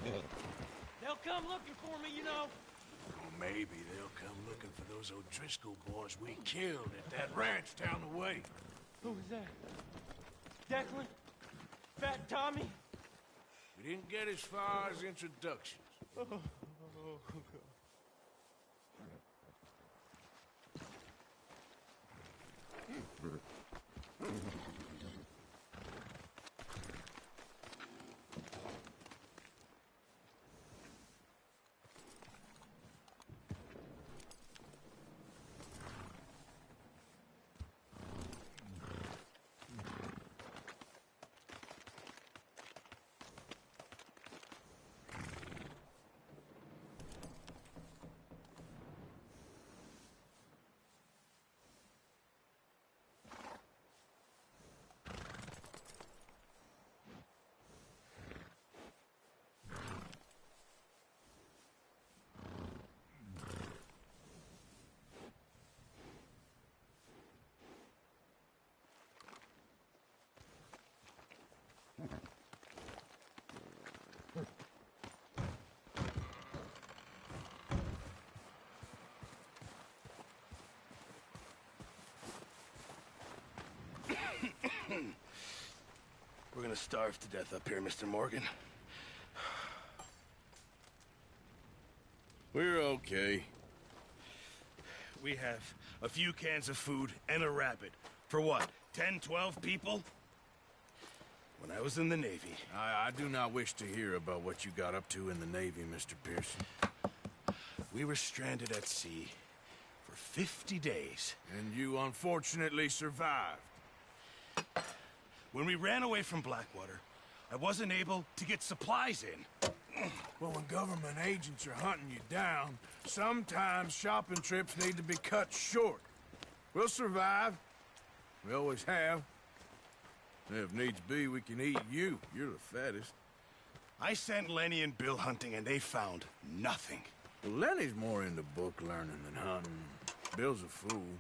They'll come looking for me, you know. Or maybe they'll come looking for those O'Driscoll boys we killed at that ranch down the way. Who was that? Declan? Fat Tommy? We didn't get as far as introductions. Oh, God. We're gonna starve to death up here, Mr. Morgan. We're okay. We have a few cans of food and a rabbit. For what, 10, 12 people? When I was in the Navy... I do not wish to hear about what you got up to in the Navy, Mr. Pearson. We were stranded at sea for 50 days. And you unfortunately survived. When we ran away from Blackwater, I wasn't able to get supplies in. Well, when government agents are hunting you down, sometimes shopping trips need to be cut short. We'll survive. We always have. If needs be, we can eat you. You're the fattest. I sent Lenny and Bill hunting, and they found nothing. Well, Lenny's more into book learning than hunting. Bill's a fool.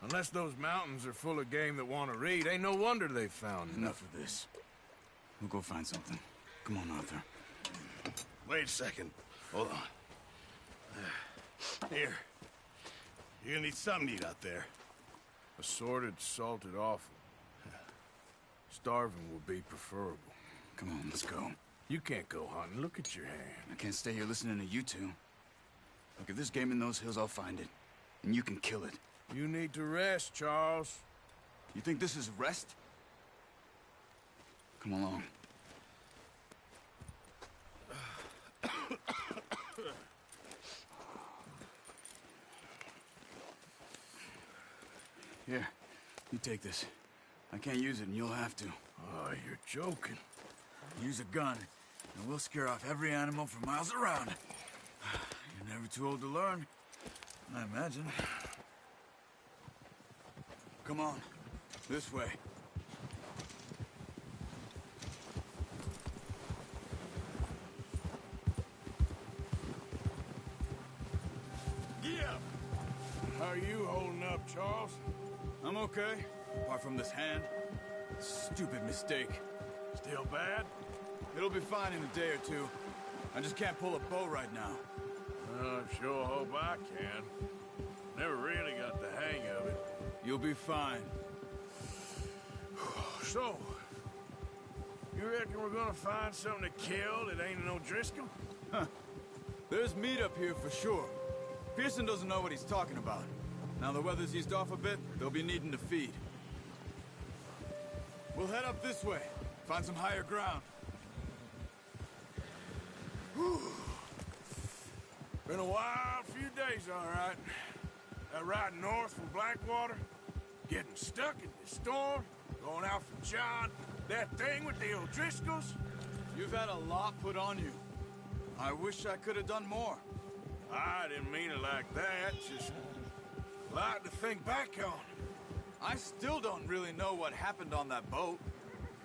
Unless those mountains are full of game that want to read, ain't no wonder they found Enough of this. We'll go find something. Come on, Arthur. Wait a second. Hold on. Here. You're gonna need something to eat out there. Assorted, salted offal. Starving would be preferable. Come on, let's go. You can't go hunting. Look at your hand. I can't stay here listening to you two. Look, if there's game in those hills, I'll find it. And you can kill it. You need to rest, Charles. You think this is rest? Come along. Here, you take this. I can't use it, and you'll have to. Oh, you're joking. Use a gun, and we'll scare off every animal for miles around. You're never too old to learn, I imagine. Come on, this way. Yeah. How are you holding up, Charles? I'm okay, apart from this hand. Stupid mistake. Still bad? It'll be fine in a day or two. I just can't pull a bow right now. I sure hope I can. Never really got the hang of it. You'll be fine. So, you reckon we're gonna find something to kill that ain't an O'Driscoll? Huh. There's meat up here for sure. Pearson doesn't know what he's talking about. Now the weather's eased off a bit, they'll be needing to feed. We'll head up this way. Find some higher ground. Whew. Been a wild few days, all right. That ride north from Blackwater, getting stuck in the storm, going out for John, that thing with the O'Driscolls. You've had a lot put on you. I wish I could have done more. I didn't mean it like that, just a lot to think back on. I still don't really know what happened on that boat.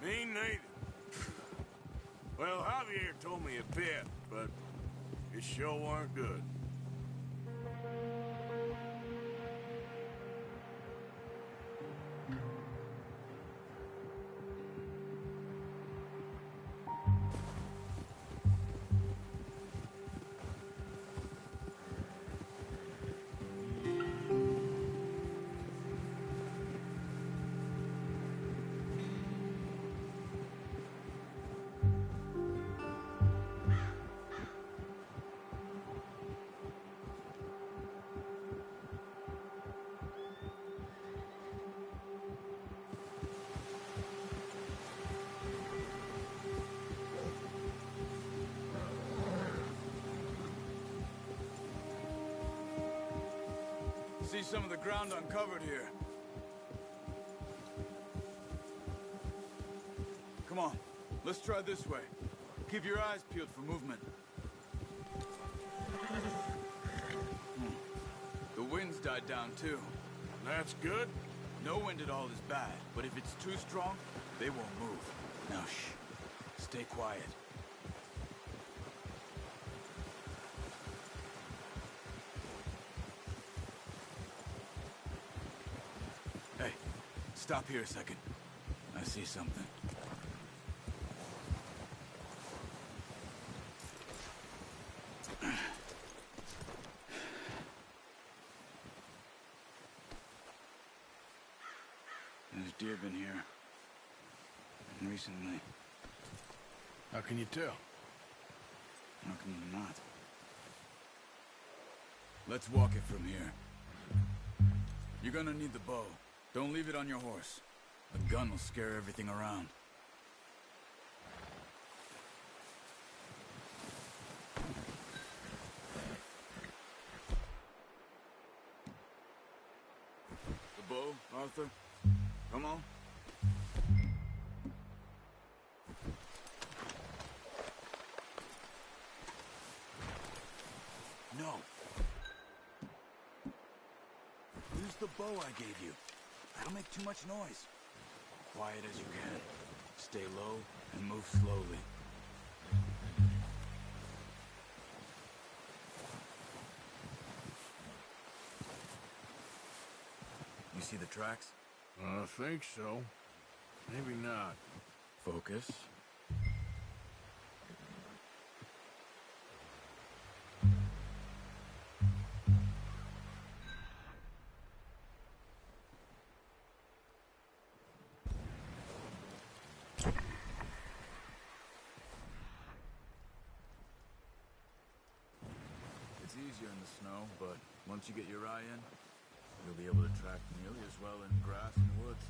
Me neither. Well, Javier told me a bit, but it sure weren't good. see some of the ground uncovered here. Come on, let's try this way. Keep your eyes peeled for movement. The wind's died down too. That's good. No wind at all is bad, but if it's too strong, they won't move. Now shh. Stay quiet. Hey, stop here a second. I see something. There's deer been here. And recently. How can you tell? How can you not? Let's walk it from here. You're gonna need the bow. Don't leave it on your horse. A gun will scare everything around. The bow, Arthur? Come on. No. Use the bow I gave you. That'll make too much noise. Quiet as you can. Stay low and move slowly. You see the tracks? I think so. Maybe not. Focus. It's easier in the snow, but once you get your eye in, you'll be able to track nearly as well in grass and woods.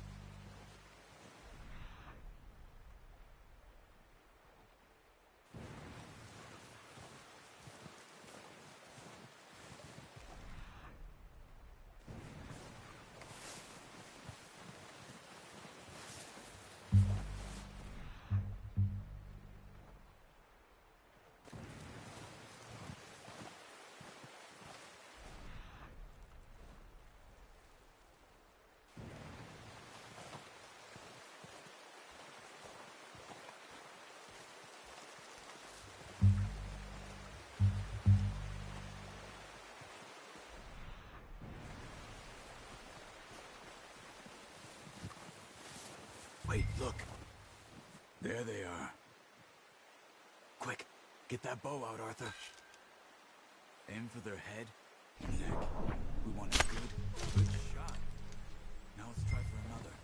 Wait, look. There they are. Quick, get that bow out, Arthur. Aim for their head and neck. We want a good shot. Now let's try for another.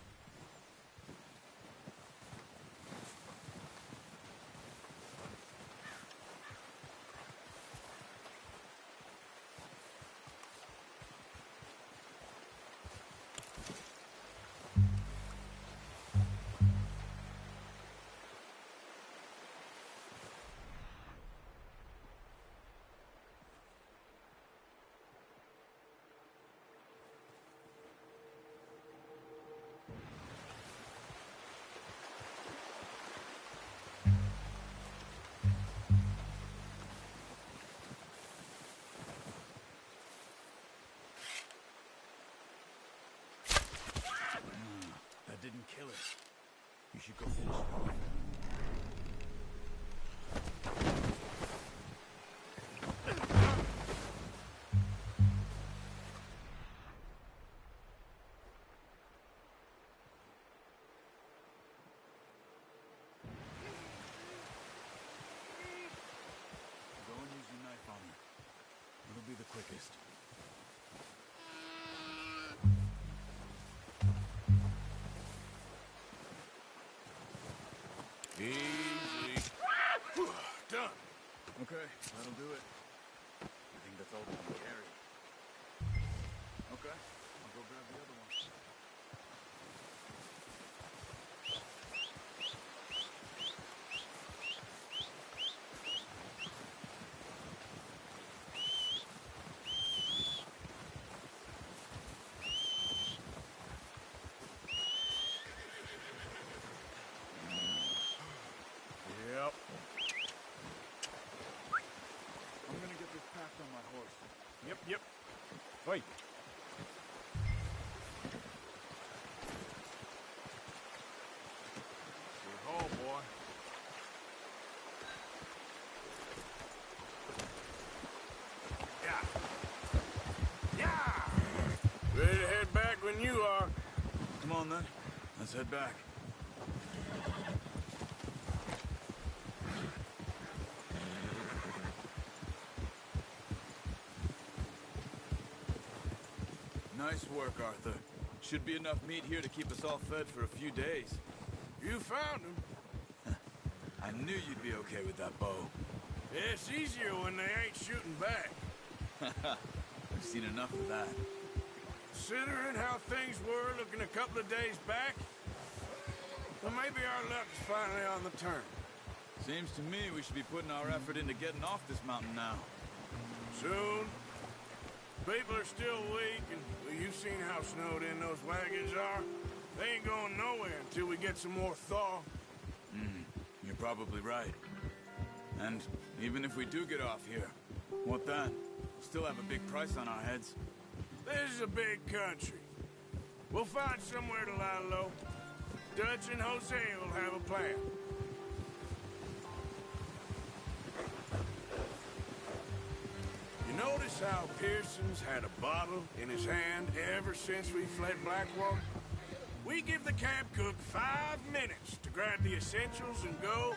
That didn't kill it. You should go finish it off. Go and use your knife on her. It'll be the quickest. you are. Come on, then. Let's head back. Nice work, Arthur. Should be enough meat here to keep us all fed for a few days. You found him. I knew you'd be okay with that bow. Yeah, it's easier when they ain't shooting back. I've seen enough of that. Considering how things were looking a couple of days back, well, maybe our luck's finally on the turn. Seems to me we should be putting our effort into getting off this mountain now. Soon. People are still weak, and well, you've seen how snowed in those wagons are. They ain't going nowhere until we get some more thaw. You're probably right. And even if we do get off here, what then? Still have a big price on our heads. This is a big country. We'll find somewhere to lie low. Dutch and Jose will have a plan. You notice how Pearson's had a bottle in his hand ever since we fled Blackwater? We give the camp cook 5 minutes to grab the essentials and go,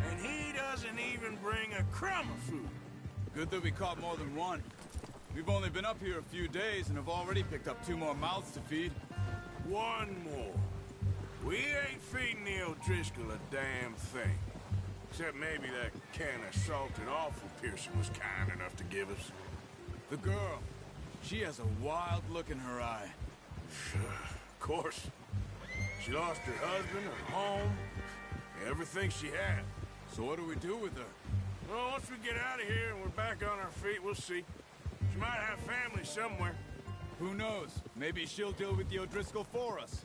and he doesn't even bring a crumb of food. Good that we caught more than one. We've only been up here a few days and have already picked up 2 more mouths to feed. 1 more. We ain't feeding the O'Driscoll a damn thing. Except maybe that can of salted offal Pearson was kind enough to give us. The girl, she has a wild look in her eye. Of course. She lost her husband, her home, everything she had. So what do we do with her? Well, once we get out of here and we're back on our feet, we'll see. She might have family somewhere. Who knows? Maybe she'll deal with the O'Driscoll for us.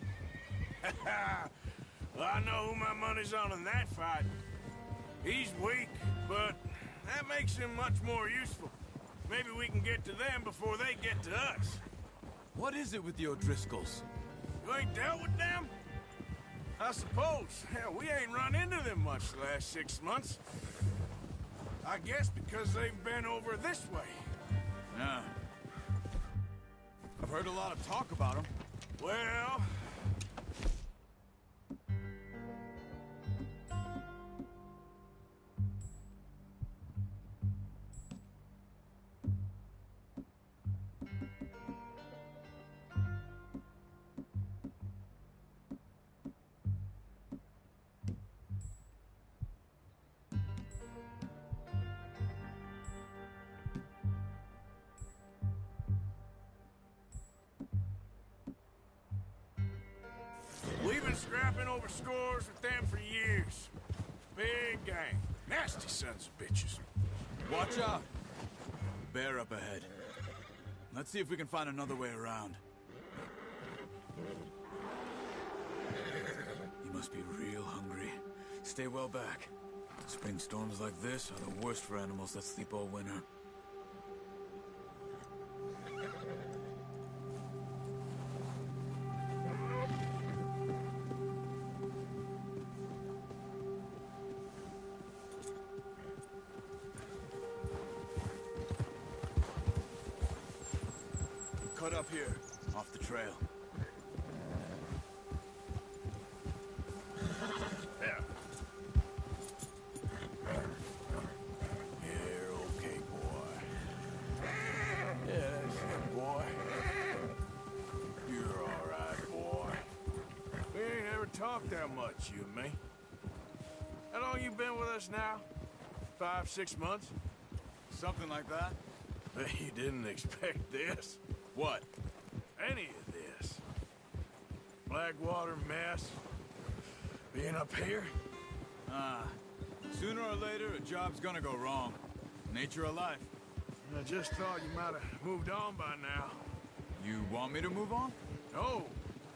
Well, I know who my money's on in that fight. He's weak, but that makes him much more useful. Maybe we can get to them before they get to us. What is it with the O'Driscolls? You ain't dealt with them? I suppose. Hell, we ain't run into them much the last 6 months. I guess because they've been over this way. Yeah. I've heard a lot of talk about them. Well... We've been scrapping over scores with them for years. Big gang. Nasty sons of bitches. Watch out! Bear up ahead. Let's see if we can find another way around. You must be real hungry. Stay well back. Spring storms like this are the worst for animals that sleep all winter. Cut up here, off the trail. Yeah. You're okay, boy. Yeah, that's it, boy. You're all right, boy. We ain't ever talked that much, you and me. How long you been with us now? 5, 6 months? Something like that? Bet you didn't expect this. What? Any of this. Blackwater mess. Being up here. Sooner or later, a job's gonna go wrong. Nature of life. I just thought you might have moved on by now. You want me to move on? No.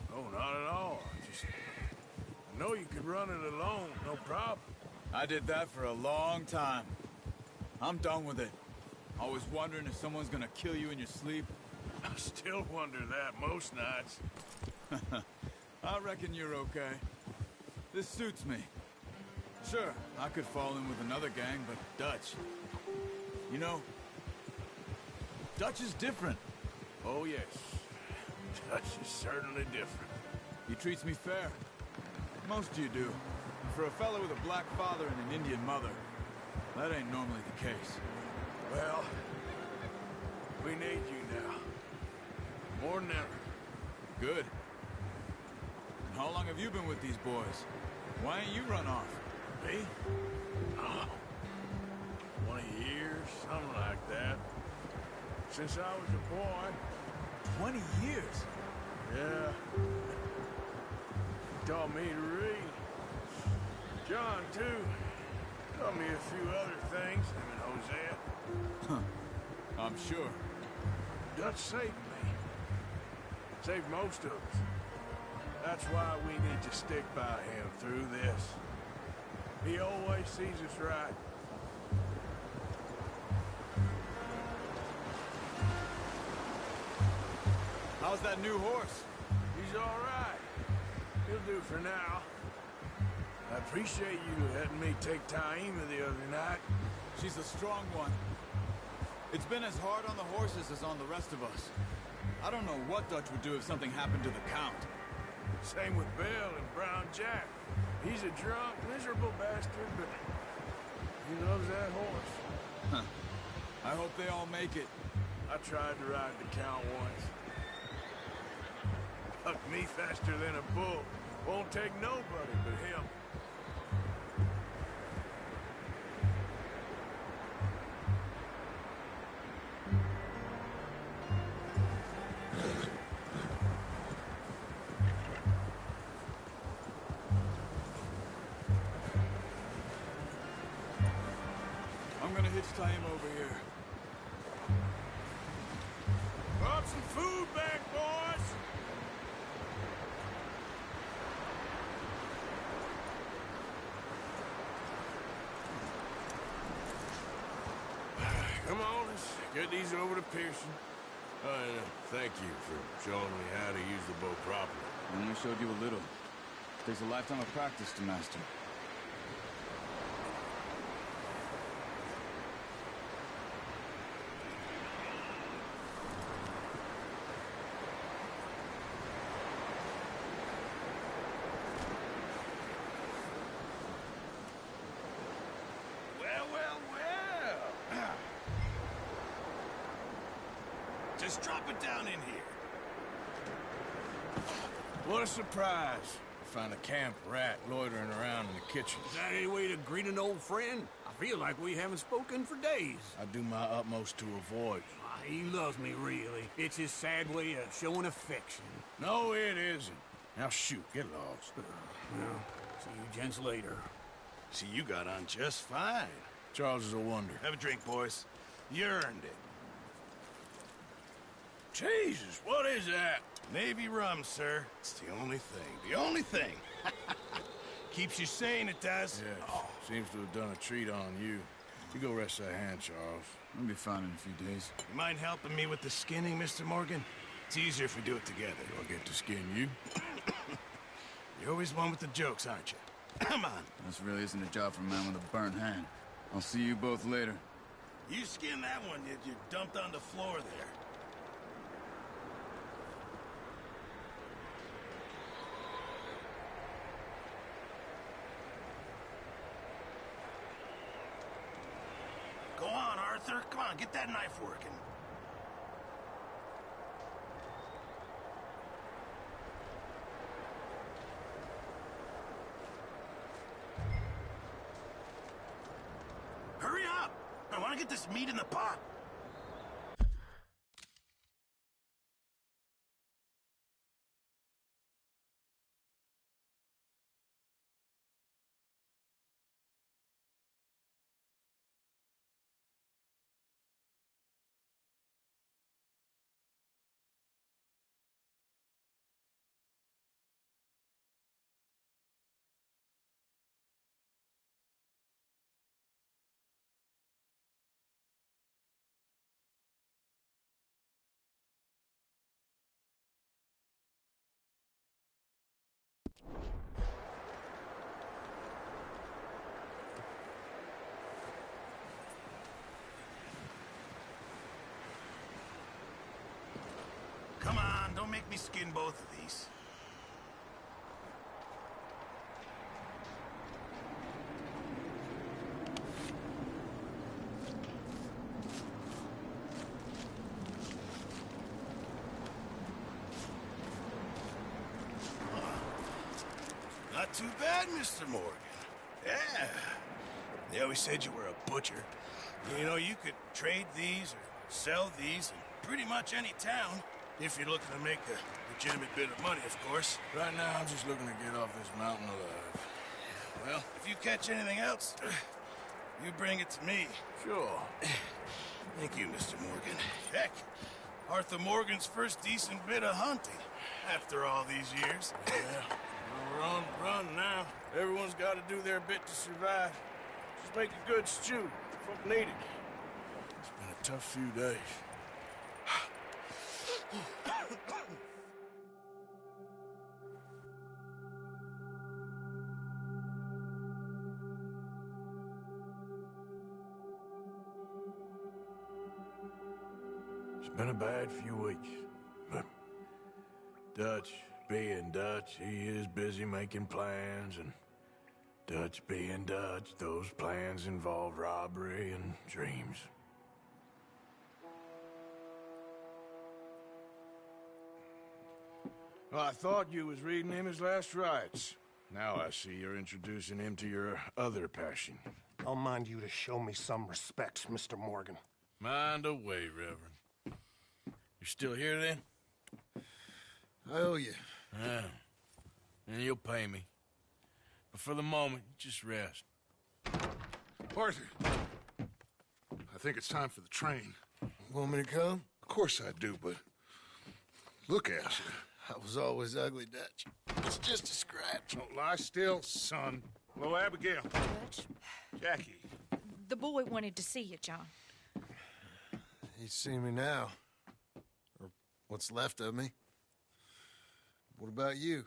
No, not at all. I know you could run it alone, no problem. I did that for a long time. I'm done with it. Always wondering if someone's gonna kill you in your sleep. I still wonder that most nights. I reckon you're okay. This suits me. Sure, I could fall in with another gang, but Dutch... You know, Dutch is different. Oh, yes. Dutch is certainly different. He treats me fair. Most of you do. For a fellow with a black father and an Indian mother, that ain't normally the case. Well, we need you now. More than ever. Good. And how long have you been with these boys? Why ain't you run off? Me? Oh, 20 years, something like that. Since I was a boy. 20 years? Yeah. He taught me to read. John, too. Taught me a few other things, him and Hosea. Huh. I'm sure. Dutch saved me. Saved most of us. That's why we need to stick by him through this. He always sees us right. How's that new horse? He's all right. He'll do for now. I appreciate you letting me take Taima the other night. She's a strong one. It's been as hard on the horses as on the rest of us. I don't know what Dutch would do if something happened to the Count. Same with Bill and Brown Jack. He's a drunk, miserable bastard, but he loves that horse. Huh. I hope they all make it. I tried to ride the Count once. Hucked me faster than a bull. Won't take nobody but him. I'm gonna hitch Taima over here. Brought some food back, boys! Come on, let's get these over to Pearson. Thank you for showing me how to use the bow properly. I only showed you a little. Takes a lifetime of practice to master. Well, well, well. Just drop it down in here. What a surprise. To find a camp rat loitering around in the kitchen. Is that any way to greet an old friend? I feel like we haven't spoken for days. I do my utmost to avoid. He loves me, really. It's his sad way of showing affection. No, it isn't. Now shoot, get lost. Well, see you gents later. See, you got on just fine. Charles is a wonder. Have a drink, boys. You earned it. Jesus, what is that? Navy rum, sir. It's the only thing. The only thing. Keeps you sane, it does. Yes, seems to have done a treat on you. You go rest that hand, Charles. I'll be fine in a few days. You mind helping me with the skinning, Mr. Morgan? It's easier if we do it together. Do I get to skin you? You're always one with the jokes, aren't you? Come on. This really isn't a job for a man with a burnt hand. I'll see you both later. You skinned that one you dumped on the floor there. Go on, Arthur. Come on, get that knife working. Hurry up! I want to get this meat in the pot. me skin both of these. Not too bad, Mr. Morgan. Yeah. They always said you were a butcher. You know, you could trade these or sell these in pretty much any town, if you're looking to make a legitimate bit of money, of course. Right now, I'm just looking to get off this mountain alive. Well, if you catch anything else, you bring it to me. Sure. Thank you, Mr. Morgan. Heck, Arthur Morgan's first decent bit of hunting after all these years. Yeah. We're on the run now. Everyone's got to do their bit to survive. Just make a good stew. Folk need it. It's been a tough few days. It's been a bad few weeks, but Dutch being Dutch, he is busy making plans, and Dutch being Dutch, those plans involve robbery and dreams. Well, I thought you was reading him his last rites. Now I see you're introducing him to your other passion. I'll mind you to show me some respect, Mr. Morgan. Mind away, Reverend. You still here, then? I owe you. Yeah. And you'll pay me. But for the moment, just rest. Arthur, I think it's time for the train. Want me to come? Of course I do, but look at you. I was always ugly, Dutch. It's just a scratch. Don't lie still, son. Hello, Abigail. Dutch, Jackie. the boy wanted to see you, John. He's seen me now. Or what's left of me. What about you?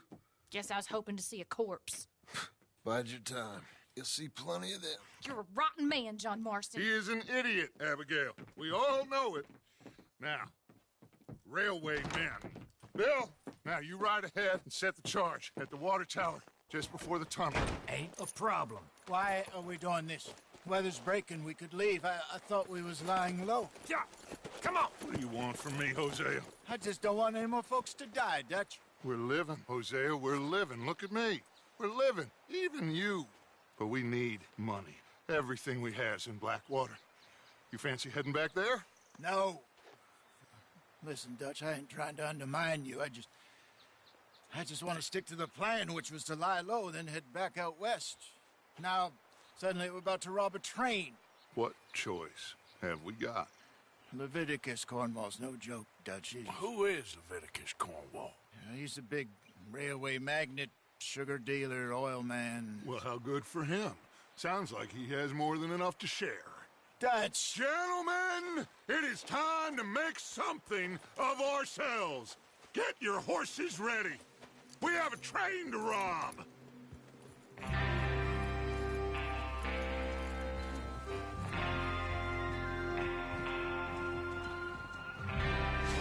Guess I was hoping to see a corpse. Bide your time. You'll see plenty of them. You're a rotten man, John Marston. He is an idiot, Abigail. We all know it. Now, railway men. Bill, now you ride ahead and set the charge at the water tower just before the tunnel. Ain't a problem. Why are we doing this? Weather's breaking. We could leave. I thought we was lying low. Yeah, come on. What do you want from me, Hosea? I just don't want any more folks to die, Dutch. We're living, Hosea. We're living. Look at me. We're living. Even you. But we need money. Everything we has in Blackwater. You fancy heading back there? No. Listen, Dutch, I ain't trying to undermine you. I just want to stick to the plan, which was to lie low, then head back out west. Now, suddenly we're about to rob a train. What choice have we got? Leviticus Cornwall's no joke, Dutch. Who is Leviticus Cornwall? He's a big railway magnate, sugar dealer, oil man. Well, how good for him. Sounds like he has more than enough to share. Dutch! Gentlemen, it is time to make something of ourselves. Get your horses ready. We have a train to rob.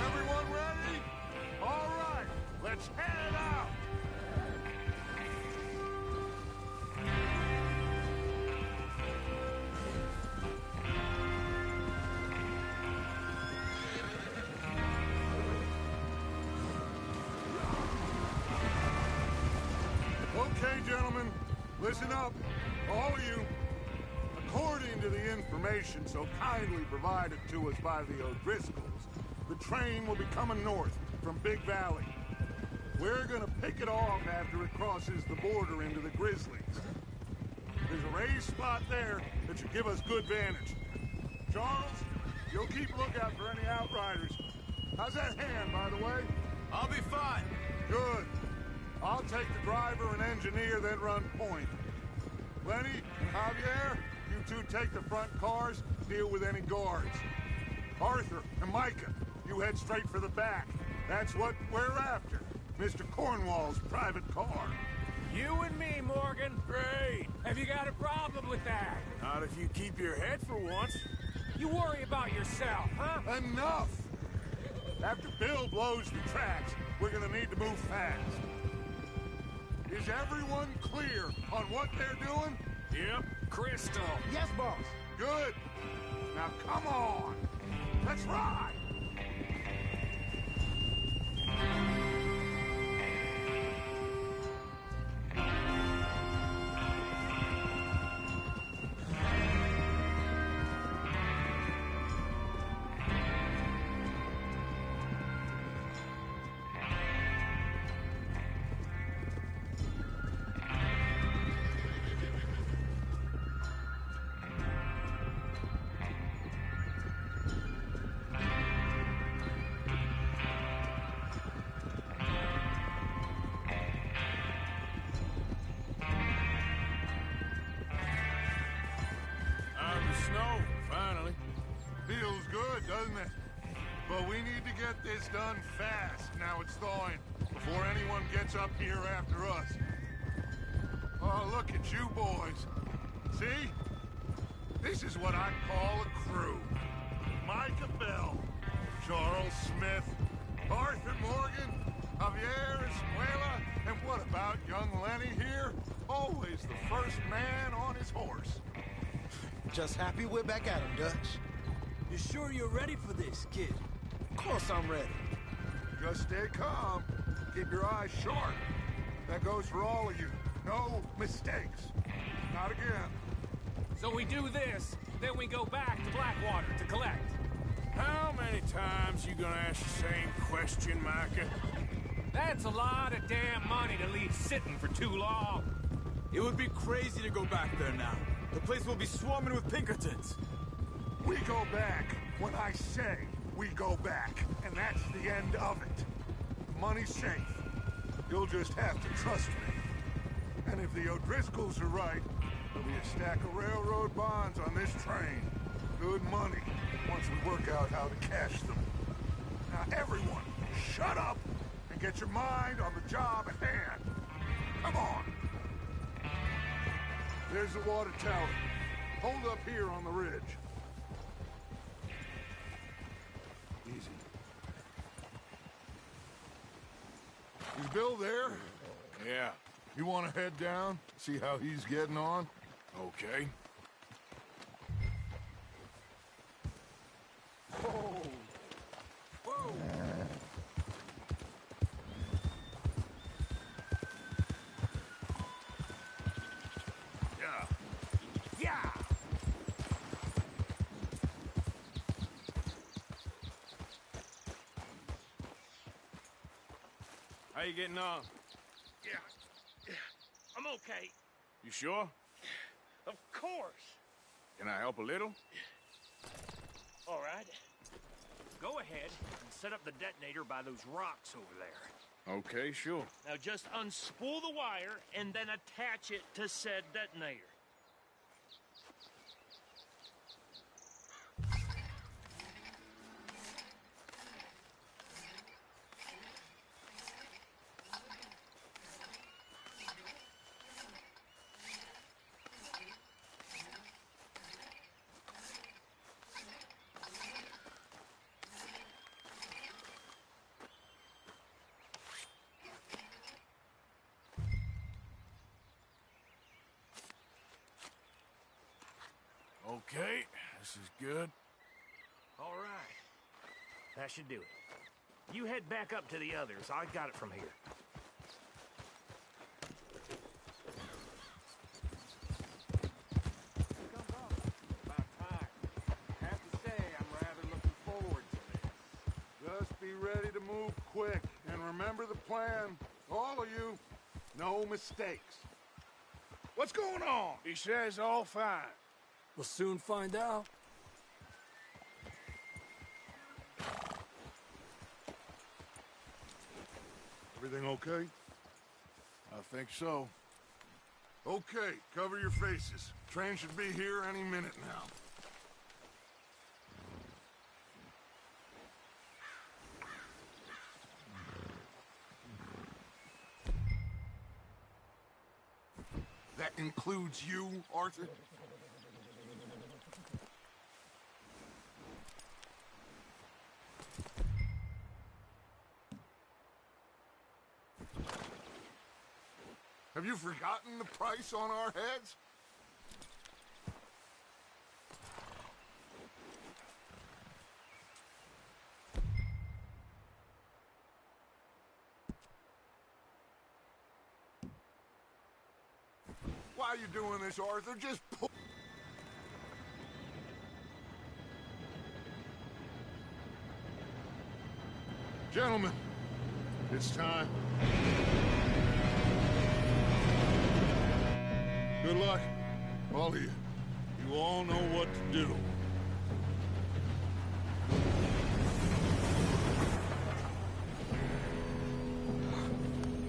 Everyone ready? All right, let's head out. Okay, gentlemen, listen up, all of you. According to the information so kindly provided to us by the O'Driscolls, the train will be coming north from Big Valley. We're gonna pick it off after it crosses the border into the Grizzlies. There's a raised spot there that should give us good vantage. Charles, you'll keep lookout for any outriders. How's that hand, by the way? I'll be fine. Good. I'll take the driver and engineer, then run point. Lenny, Javier, you two take the front cars, deal with any guards. Arthur and Micah, you head straight for the back. That's what we're after. Mr. Cornwall's private car. You and me, Morgan. Great. Have you got a problem with that? Not if you keep your head for once. You worry about yourself, huh? Enough! After Bill blows the tracks, we're gonna need to move fast. Is everyone clear on what they're doing? Yep, crystal. Yes, boss. Good. Now come on. Let's ride. Snow, finally. Feels good, doesn't it? But we need to get this done fast, now it's thawing, before anyone gets up here after us. Oh, look at you boys. See? This is what I call a crew. Micah Bell, Charles Smith, Arthur Morgan, Javier Escuela, and what about young Lenny here? Always the first man on his horse. Just happy we're back at him, Dutch. You sure you're ready for this, kid? Of course I'm ready. Just stay calm. Keep your eyes sharp. That goes for all of you. No mistakes. Not again. So we do this, then we go back to Blackwater to collect. How many times you gonna ask the same question, Micah? That's a lot of damn money to leave sitting for too long. It would be crazy to go back there now. The place will be swarming with Pinkertons. We go back when I say we go back, and that's the end of it. Money's safe. You'll just have to trust me. And if the O'Driscolls are right, there'll be a stack of railroad bonds on this train. Good money, once we work out how to cash them. Now everyone, shut up and get your mind on the job at hand. Come on. There's the water tower. Hold up here on the ridge. Easy. Is Bill there? Yeah. You want to head down, see how he's getting on? Okay. Whoa! Whoa! Yeah! How you getting on? Yeah. I'm okay. You sure? Of course. Can I help a little? All right. Go ahead and set up the detonator by those rocks over there. Okay, sure. Now just unspool the wire and then attach it to said detonator. Okay, this is good. All right. That should do it. You head back up to the others. I got it from here. About time. I have to say, I'm rather looking forward to this. Just be ready to move quick, and remember the plan. All of you, no mistakes. What's going on? He says all fine. We'll soon find out. Everything okay? I think so. Okay, cover your faces. Train should be here any minute now. That includes you, Arthur? Have you forgotten the price on our heads? Why are you doing this, Arthur? Just pull... Gentlemen, it's time. Good luck, all of you. You all know what to do.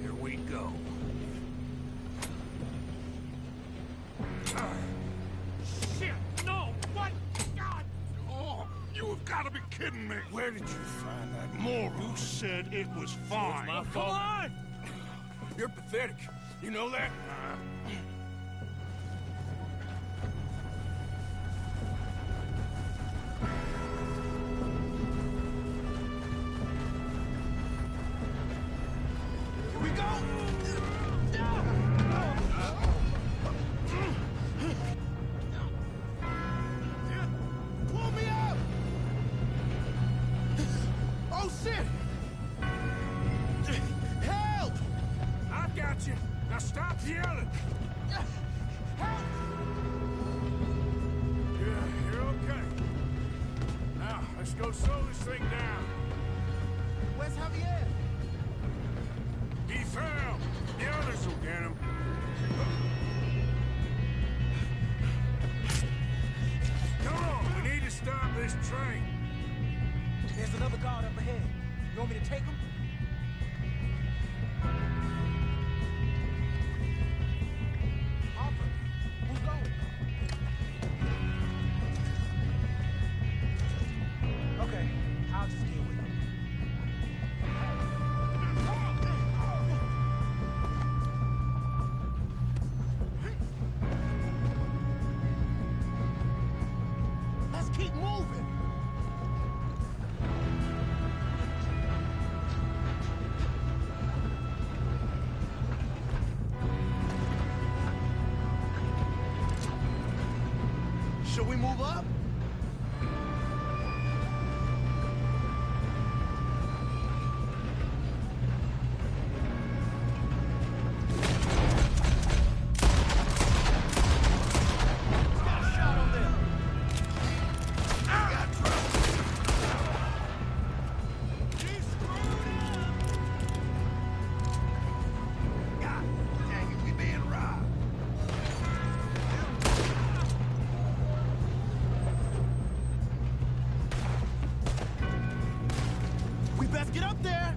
Here we go. Shit! No! What? God! Oh, you have got to be kidding me! Where did you find that moron? You said it was fine. My fault. Come on! You're pathetic. You know that? Here we go! Pull me up! Oh, shit! Help! I've got you. Now stop yelling. Help! Yeah, you're okay. Now, let's go slow this thing down. Where's Javier? He fell. The others will get him. Come on, we need to stop this train. There's another guard up ahead. You want me to take him? Arthur, who's going? Okay, I'll just deal with him. Let's keep moving! Should we move up? Got a shot on them. God dang it, we being robbed. We best get up there.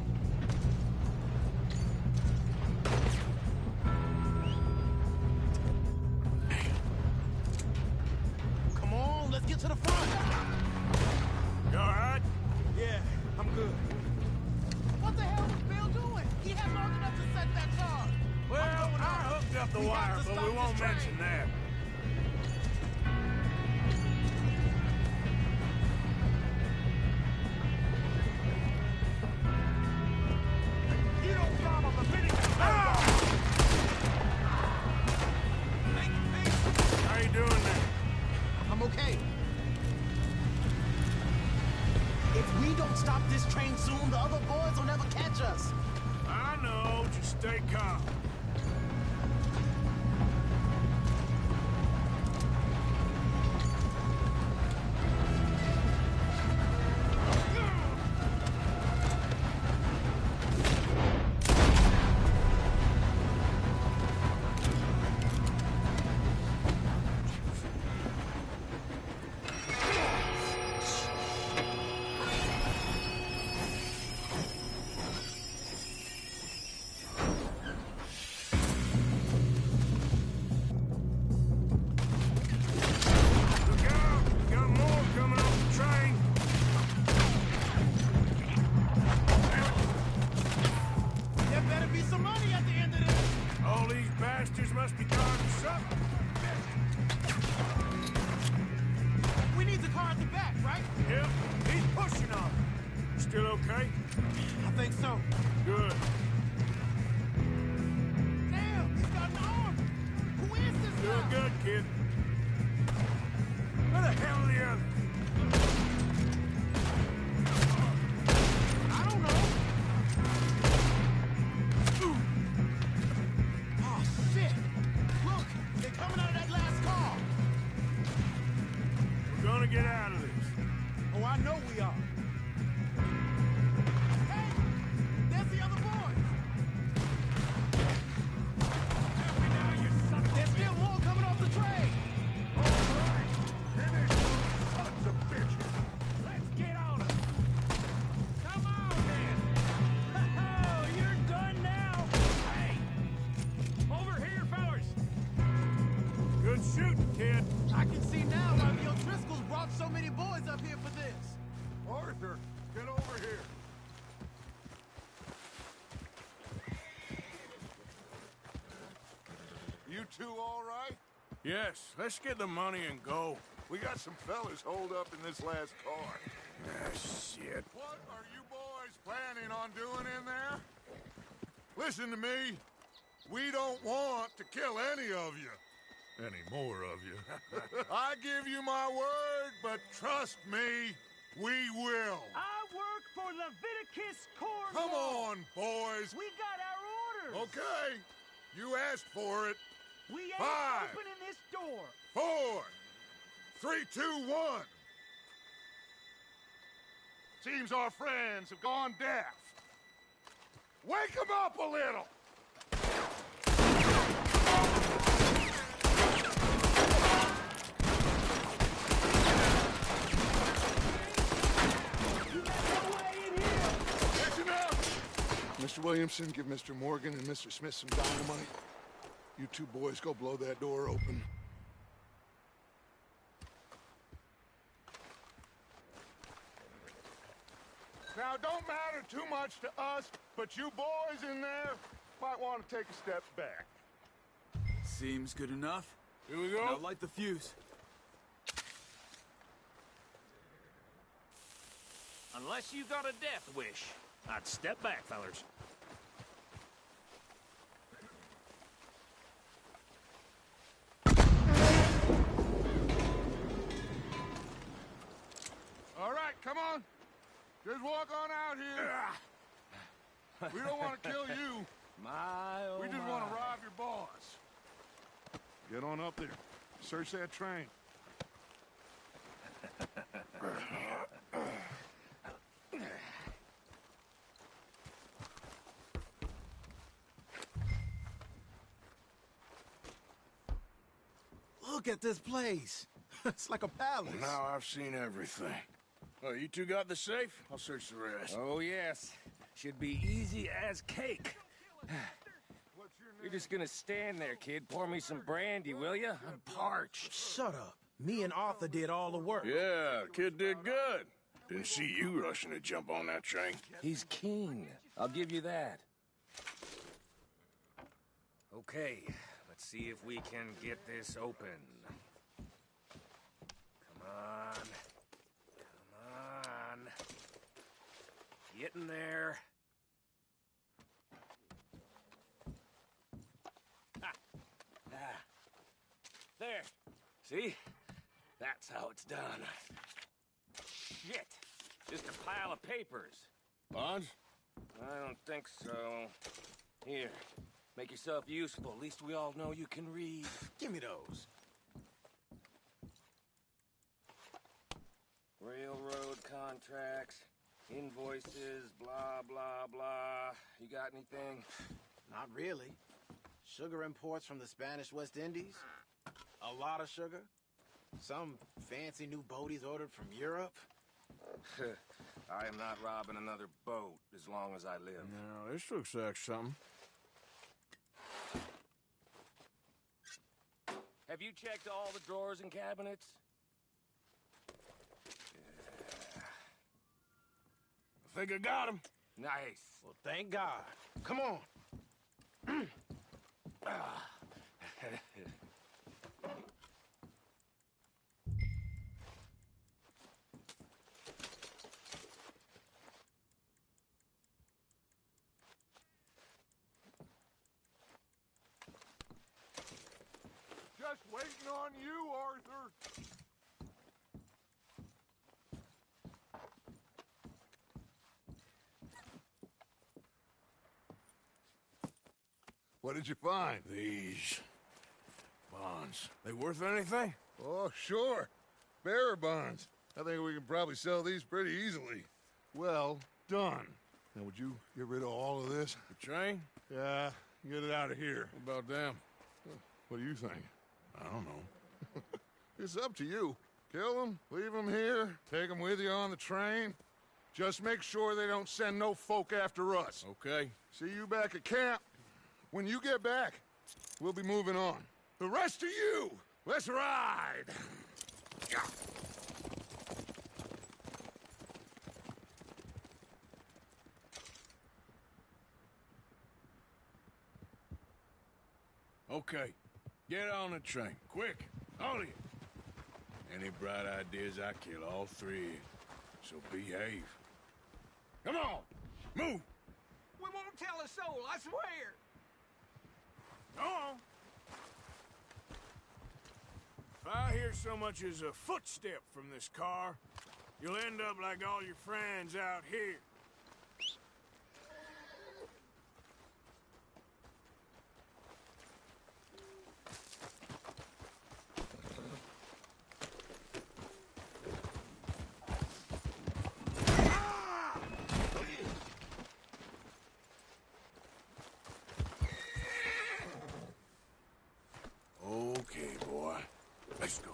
Come on, let's get to the front. You all right? Yeah, I'm good. What the hell was Bill doing? He had long enough to set that charge. Well, I hooked up the We have wire, to but stop we won't this train. mention that. You don't stop on the minute. How you doing there? I'm okay. If we don't stop this train soon, the other boys will never catch us. I know. Just stay calm. Look out! Got more coming off the train. There better be some money at the end of this. All these bastards must be guarding something. We need the car at the back, right? Yep, he's pushing on it. Still okay? I think so. Good. Damn, he's got shooting, kid. I can see now why the O'Driscolls brought so many boys up here for this. Arthur, get over here. You two all right? Yes, let's get the money and go. We got some fellas holed up in this last car. Ah, shit. What are you boys planning on doing in there? Listen to me. We don't want to kill any of you. Any more of you. I give you my word, but trust me, we will. I work for Leviticus Corps. Come on, boys. We got our orders. Okay. You asked for it. We ain't 5, opening this door. 4, 3, 2, 1. Seems our friends have gone deaf. Wake them up a little. Listen up. Mr. Williamson, give Mr. Morgan and Mr. Smith some dynamite. You two boys go blow that door open. Now, don't matter too much to us, but you boys in there might want to take a step back. Seems good enough. Here we go. Now light the fuse. Unless you got a death wish, I'd step back, fellers. All right, come on. Just walk on out here. We don't want to kill you. We just want to rob your boss. Get on up there. Search that train. Look at this place. It's like a palace. Now I've seen everything. Oh, you two got the safe? I'll search the rest. Oh, yes. Should be easy as cake. You're just gonna stand there, kid. Pour me some brandy, will you? I'm parched. Shut up. Me and Arthur did all the work. Yeah, kid did good. Didn't see you rushing to jump on that train. He's keen. I'll give you that. Okay, let's see if we can get this open. Come on. Come on. Get in there. There. See? That's how it's done. Shit. Just a pile of papers. Bonds? I don't think so. Here. Make yourself useful. At least we all know you can read. Give me those. Railroad contracts, invoices, blah, blah, blah. You got anything? Not really. Sugar imports from the Spanish West Indies. A lot of sugar. Some fancy new boat he's ordered from Europe. I am not robbing another boat as long as I live. No, this looks like something. Have you checked all the drawers and cabinets? I think I got him. Nice. Well, thank God. Come on. Just waiting on you, Arthur. What did you find? These bonds. They worth anything? Oh, sure. Bearer bonds. I think we can probably sell these pretty easily. Well done. Now, would you get rid of all of this? The train? Yeah, get it out of here. What about them? What do you think? I don't know. It's up to you. Kill them, leave them here, take them with you on the train. Just make sure they don't send no folk after us. Okay. See you back at camp. When you get back, we'll be moving on. The rest of you, Let's ride! Okay, get on the train, quick, all of you. Any bright ideas, I kill all three, so behave. Come on, move! We won't tell a soul, I swear! Go on. If I hear so much as a footstep from this car, you'll end up like all your friends out here. Okay, boy. Let's go.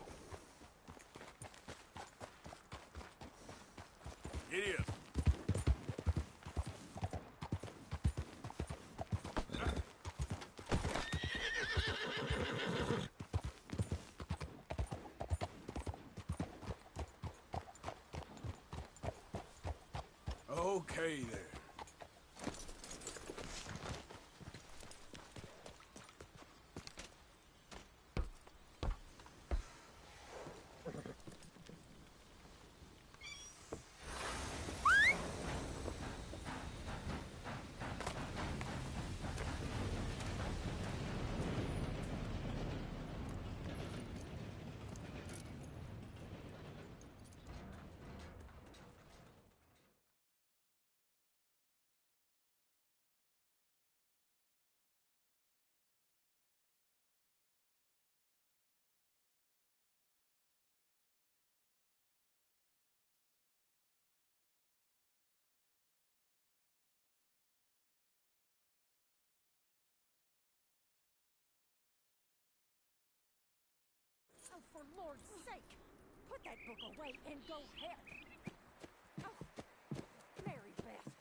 Giddy up. Okay there. Oh, for Lord's sake! Put that book away and go help! Oh, Mary Beth.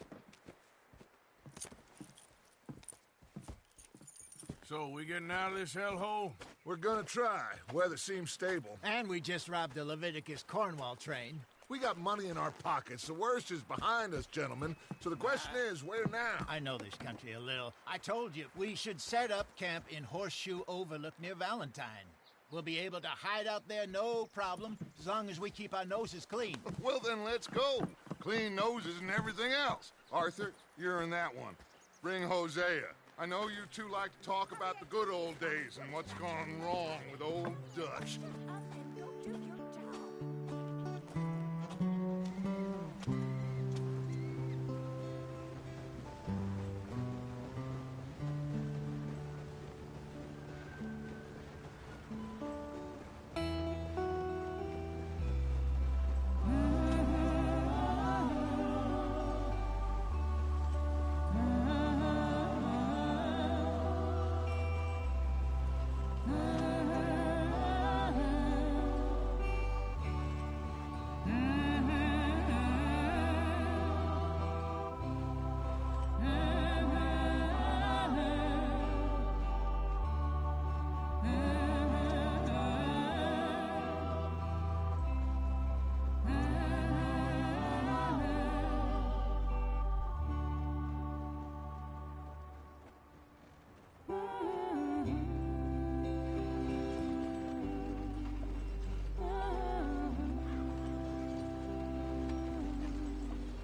So, we getting out of this hellhole? We're gonna try. Weather seems stable. And we just robbed the Leviticus Cornwall train. We got money in our pockets. The worst is behind us, gentlemen. So the question is, where now? I know this country a little. I told you, we should set up camp in Horseshoe Overlook near Valentine. We'll be able to hide out there, no problem, as long as we keep our noses clean. Well, then let's go. Clean noses and everything else. Arthur, you're in that one. Bring Hosea. I know you two like to talk about the good old days and what's gone wrong with old Dutch.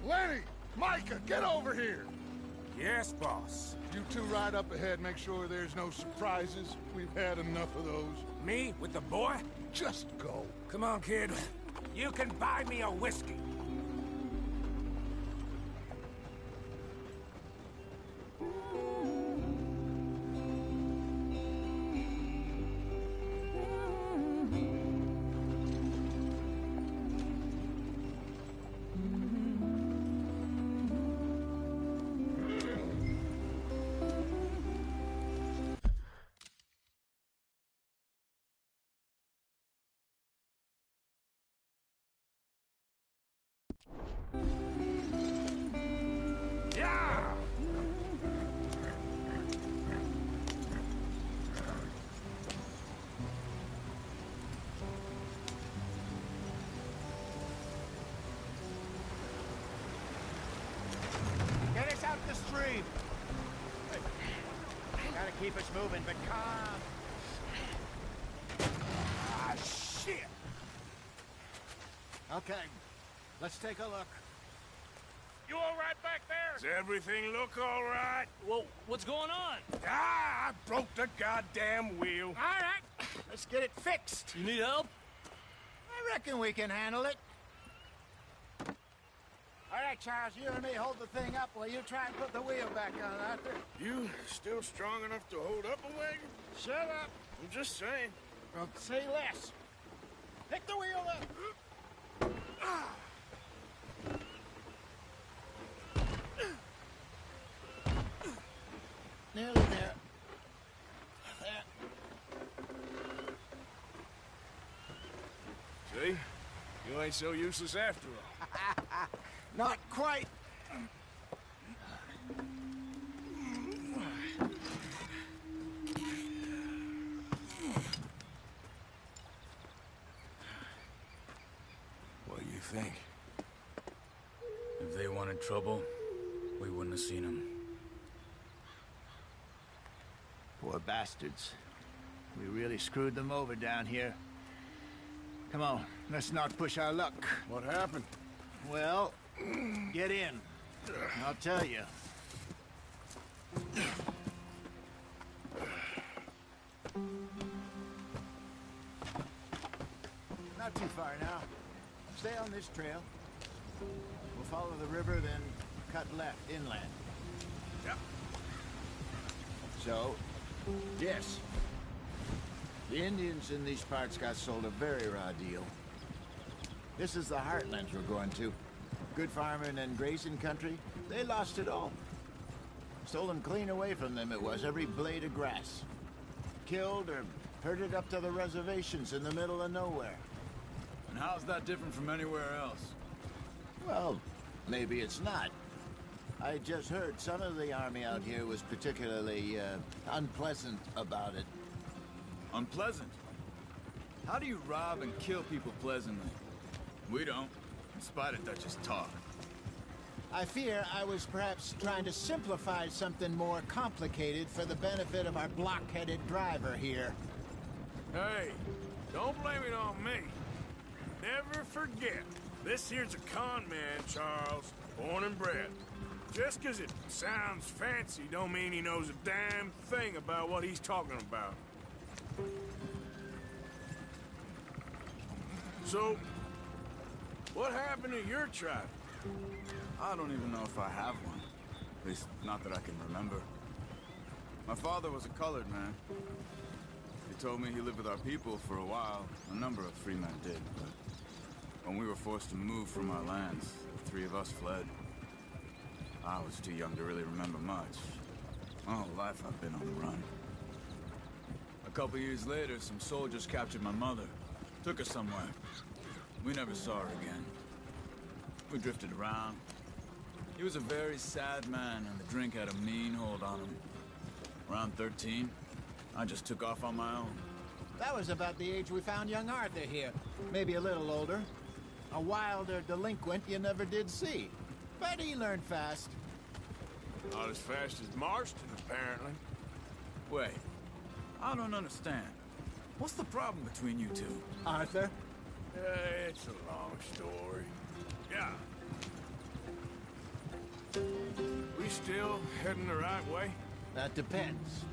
Lenny! Micah, get over here! Yes, boss. You two ride up ahead, make sure there's no surprises. We've had enough of those. Me? With the boy? Just go. Come on, kid. You can buy me a whiskey. keep us moving, but calm. Ah, shit! Okay, let's take a look. You all right back there? Does everything look all right? Well, what's going on? Ah, I broke the goddamn wheel. All right, let's get it fixed. You need help? I reckon we can handle it. All right, Charles, you and me hold the thing up while you try and put the wheel back on, Arthur. You still strong enough to hold up a wagon? Shut up. I'm just saying. Well, say less. Pick the wheel up. Nearly there. See? You ain't so useless after all. Not quite. What do you think? If they wanted trouble, we wouldn't have seen them. Poor bastards. We really screwed them over down here. Come on, let's not push our luck. What happened? Well, get in. I'll tell you. Not too far now. Stay on this trail. We'll follow the river, then cut left inland. Yep. So, yes. The Indians in these parts got sold a very raw deal. This is the heartlands we're going to. Good farming and grazing country, they lost it all. Stolen clean away from them it was, every blade of grass. Killed or herded up to the reservations in the middle of nowhere. And how's that different from anywhere else? Well, maybe it's not. I just heard some of the army out here was particularly, unpleasant about it. Unpleasant? How do you rob and kill people pleasantly? We don't, in spite of Dutch's talk. I fear I was perhaps trying to simplify something more complicated for the benefit of our block-headed driver here. Hey, don't blame it on me. Never forget, this here's a con man, Charles, born and bred. Just 'cause it sounds fancy don't mean he knows a damn thing about what he's talking about. So, what happened to your tribe? I don't even know if I have one. At least, not that I can remember. My father was a colored man. He told me he lived with our people for a while. A number of free men did, but when we were forced to move from our lands, the three of us fled. I was too young to really remember much. My whole life I've been on the run. A couple years later, some soldiers captured my mother. Took her somewhere. We never saw her again. We drifted around. He was a very sad man, and the drink had a mean hold on him. Around 13, I just took off on my own. That was about the age we found young Arthur here. Maybe a little older. A wilder delinquent you never did see. But he learned fast. Not as fast as Marston, apparently. Wait, I don't understand. What's the problem between you two? Arthur? It's a long story. Yeah. We still heading the right way? That depends.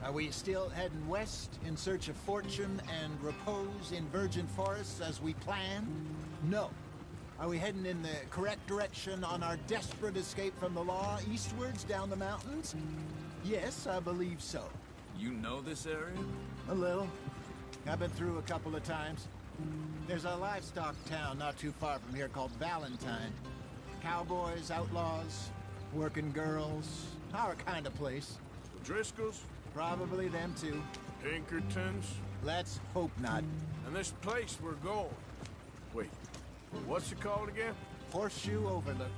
Are we still heading west in search of fortune and repose in virgin forests as we planned? No. Are we heading in the correct direction on our desperate escape from the law eastwards down the mountains? Yes, I believe so. You know this area? A little. I've been through a couple of times. There's a livestock town not too far from here called Valentine. Cowboys, outlaws, working girls, our kind of place. The Driscolls? Probably them too. Pinkertons? Let's hope not. And this place we're going. Wait, what's it called again? Horseshoe Overlook.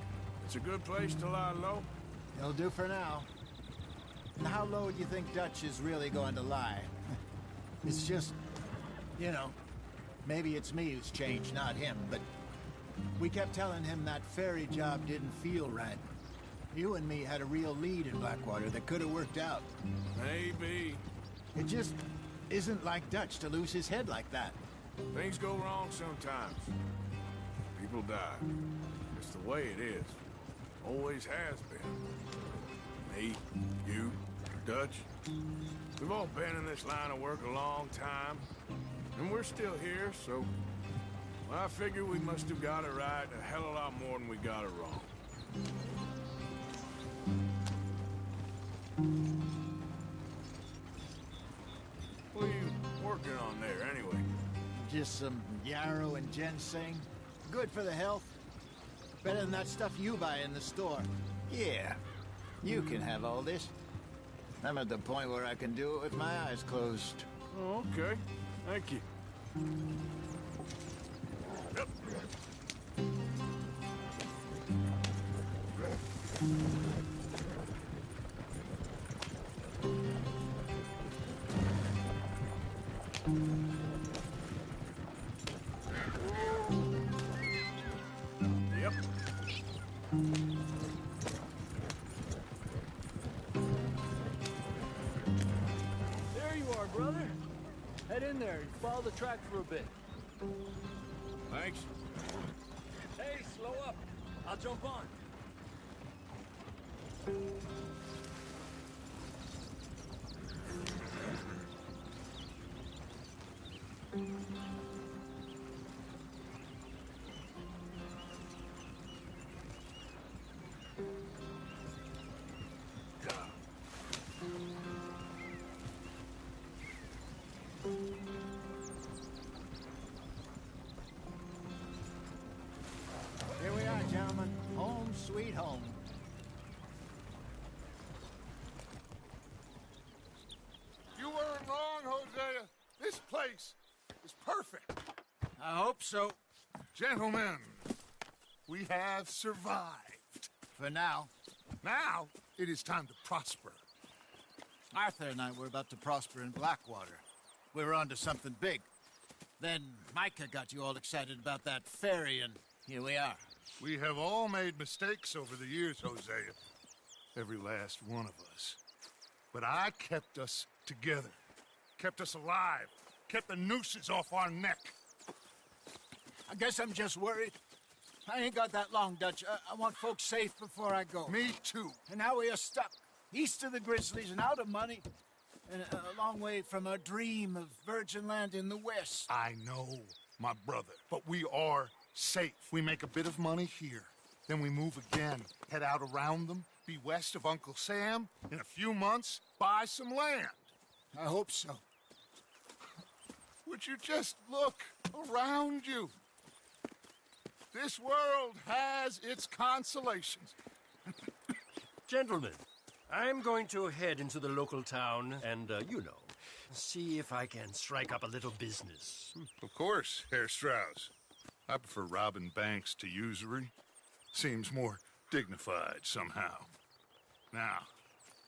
It's a good place to lie low? It'll do for now. And how low do you think Dutch is really going to lie? It's just, you know, maybe it's me who's changed, not him, but we kept telling him that ferry job didn't feel right. You and me had a real lead in Blackwater that could have worked out. Maybe. It just isn't like Dutch to lose his head like that. Things go wrong sometimes. People die. It's the way it is. Always has been. Me, you, Dutch. We've all been in this line of work a long time. And we're still here, so... I figure we must have got it right a hell of a lot more than we got it wrong. What are you working on there, anyway? Just some yarrow and ginseng. Good for the health. Better than that stuff you buy in the store. Yeah, you can have all this. I'm at the point where I can do it with my eyes closed. Oh, okay. Thank you. Yep. Yep. There you are, brother. Head in there and follow the track for a bit. Thanks. Hey, slow up. I'll jump on. Here we are, gentlemen. Home sweet home. You weren't wrong, Hosea. This place is perfect. I hope so. Gentlemen, we have survived. For now. Now, it is time to prosper. Arthur and I were about to prosper in Blackwater. We were onto something big. Then Micah got you all excited about that ferry, and here we are. We have all made mistakes over the years, Hosea. Every last one of us. But I kept us together. Kept us alive. Kept the nooses off our neck. I guess I'm just worried. I ain't got that long, Dutch. I want folks safe before I go. Me too. And now we are stuck. East of the Grizzlies and out of money. And a long way from our dream of virgin land in the west. I know, my brother. But we are safe. We make a bit of money here. Then we move again. Head out around them. Be west of Uncle Sam. In a few months, buy some land. I hope so. Would you just look around you? This world has its consolations. Gentlemen, I'm going to head into the local town and, see if I can strike up a little business. Of course, Herr Strauss. I prefer robbing banks to usury. Seems more dignified somehow. Now,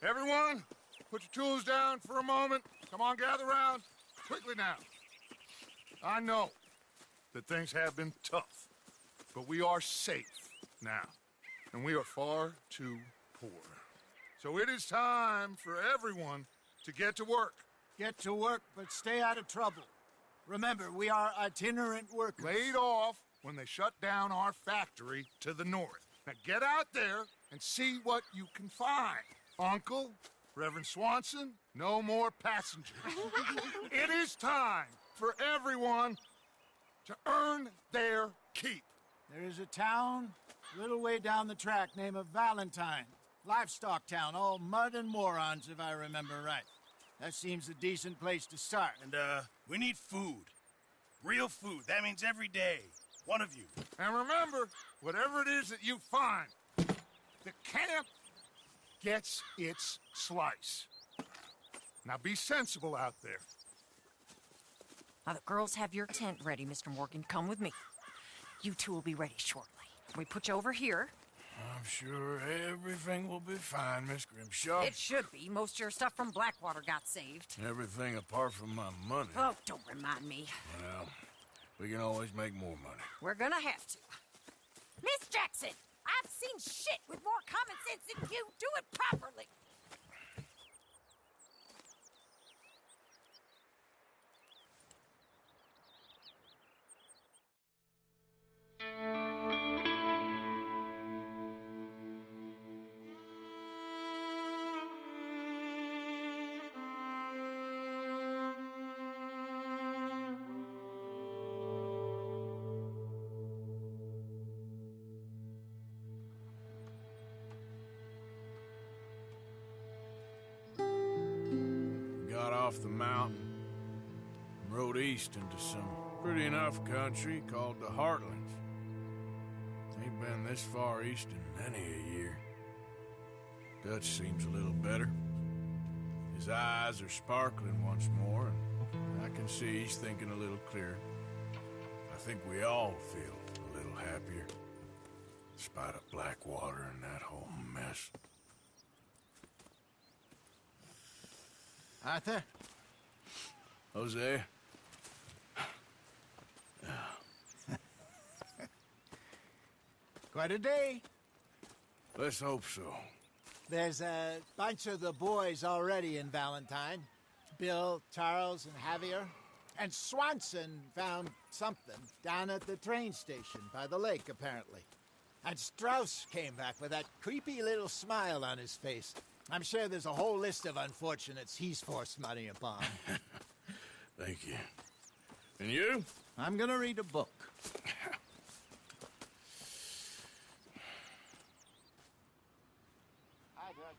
everyone, put your tools down for a moment. Come on, gather round. Quickly now. I know that things have been tough, but we are safe now, and we are far too poor. So it is time for everyone to get to work. Get to work, but stay out of trouble. Remember, we are itinerant workers. Laid off when they shut down our factory to the north. Now get out there and see what you can find. Uncle, Reverend Swanson, no more passengers. It is time for everyone to earn their keep. There is a town a little way down the track named Valentine. Livestock town, all mud and morons, if I remember right. That seems a decent place to start. And, we need food. Real food. That means every day. One of you. And remember, whatever it is that you find, the camp gets its slice. Now be sensible out there. Now, the girls have your tent ready, Mr. Morgan. Come with me. You two will be ready shortly. We put you over here. I'm sure everything will be fine, Miss Grimshaw. It should be. Most of your stuff from Blackwater got saved. Everything apart from my money. Oh, don't remind me. Well, we can always make more money. We're gonna have to. Miss Jackson, I've seen shit with more common sense than you. Do it properly. Got off the mountain and rode east into some pretty enough country called the Heartlands. Ain't been this far east in many a year. Dutch seems a little better. His eyes are sparkling once more, and I can see he's thinking a little clearer. I think we all feel a little happier, in spite of Blackwater and that whole mess. Arthur? Jose? Quite a day. Let's hope so. There's a bunch of the boys already in Valentine. Bill, Charles, and Javier. And Swanson found something down at the train station by the lake, apparently. And Strauss came back with that creepy little smile on his face. I'm sure there's a whole list of unfortunates he's forced money upon. Thank you. And you? I'm gonna read a book. Hi, Dutch.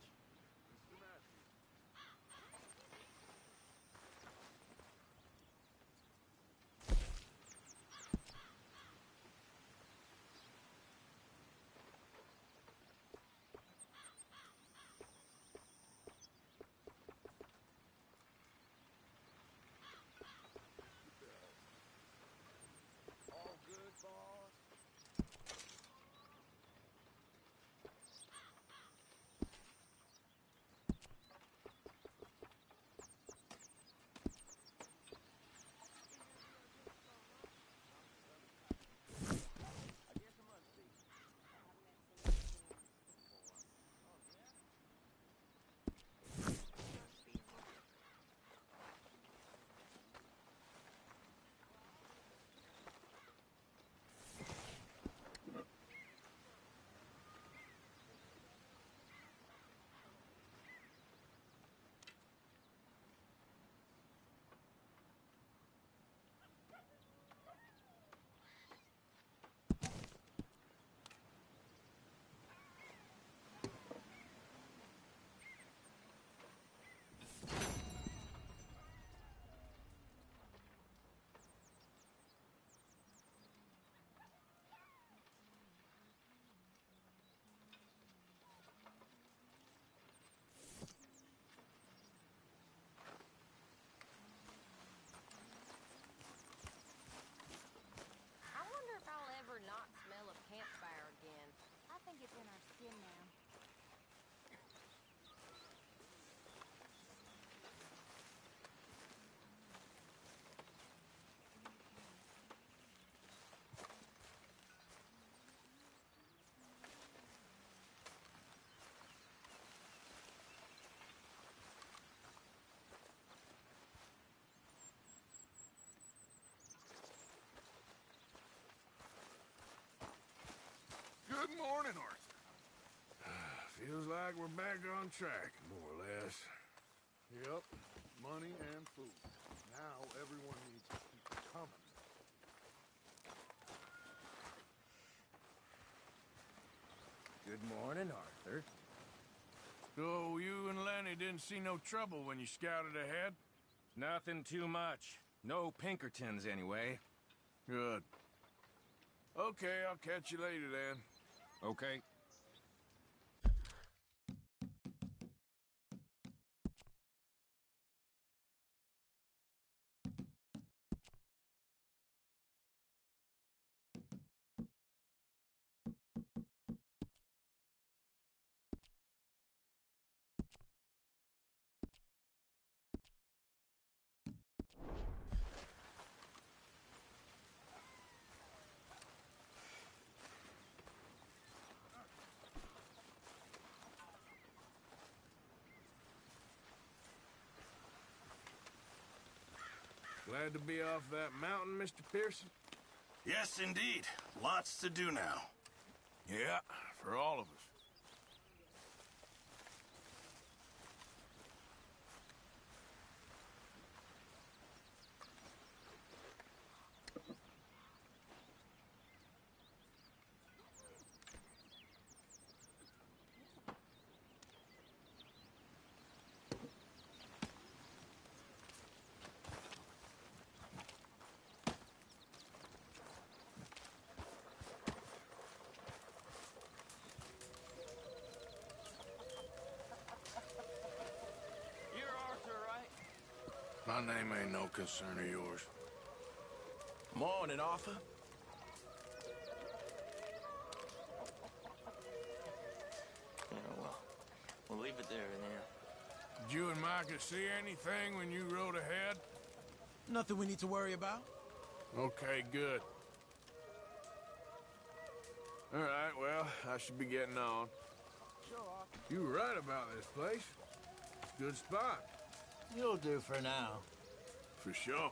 It's in our skin now. Good morning, Arthur. Feels like we're back on track, more or less. Yep, money and food. Now everyone needs to keep it coming. Good morning, Arthur. So you and Lenny didn't see no trouble when you scouted ahead? Nothing too much. No Pinkertons, anyway. Good. Okay, I'll catch you later then. Okay. Glad to be off that mountain, Mr. Pearson? Yes, indeed. Lots to do now. Yeah, for all of us. My name ain't no concern of yours. Morning, Arthur. Yeah, well, we'll leave it there then. Did you and Micah see anything when you rode ahead? Nothing we need to worry about. Okay, good. All right, well, I should be getting on. You were right about this place. Good spot. You'll do for now. For sure.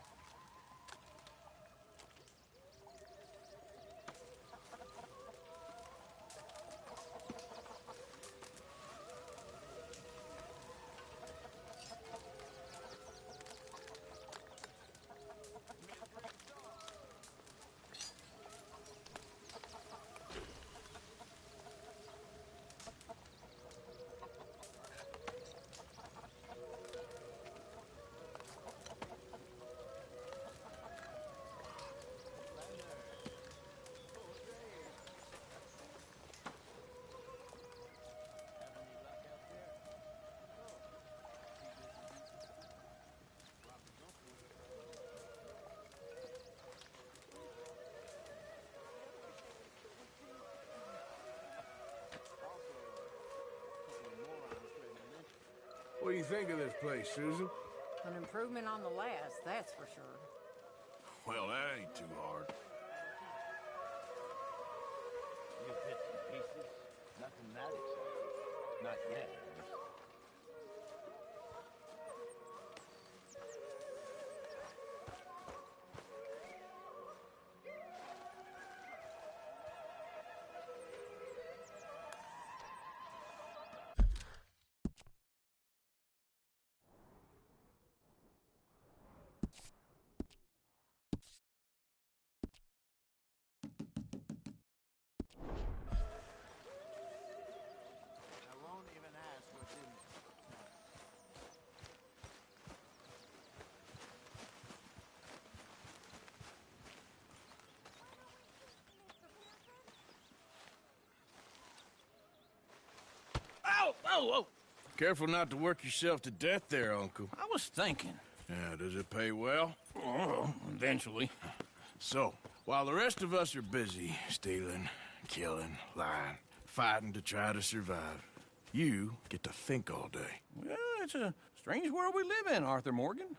What do you think of this place, Susan? An improvement on the last, that's for sure. Well, that ain't too hard. New bits and pieces. Nothing that exciting. Not yet. Whoa! Careful not to work yourself to death there, Uncle. I was thinking. Yeah, does it pay well? Oh, eventually. So, while the rest of us are busy stealing, killing, lying, fighting to try to survive, you get to think all day. Well, it's a strange world we live in, Arthur Morgan.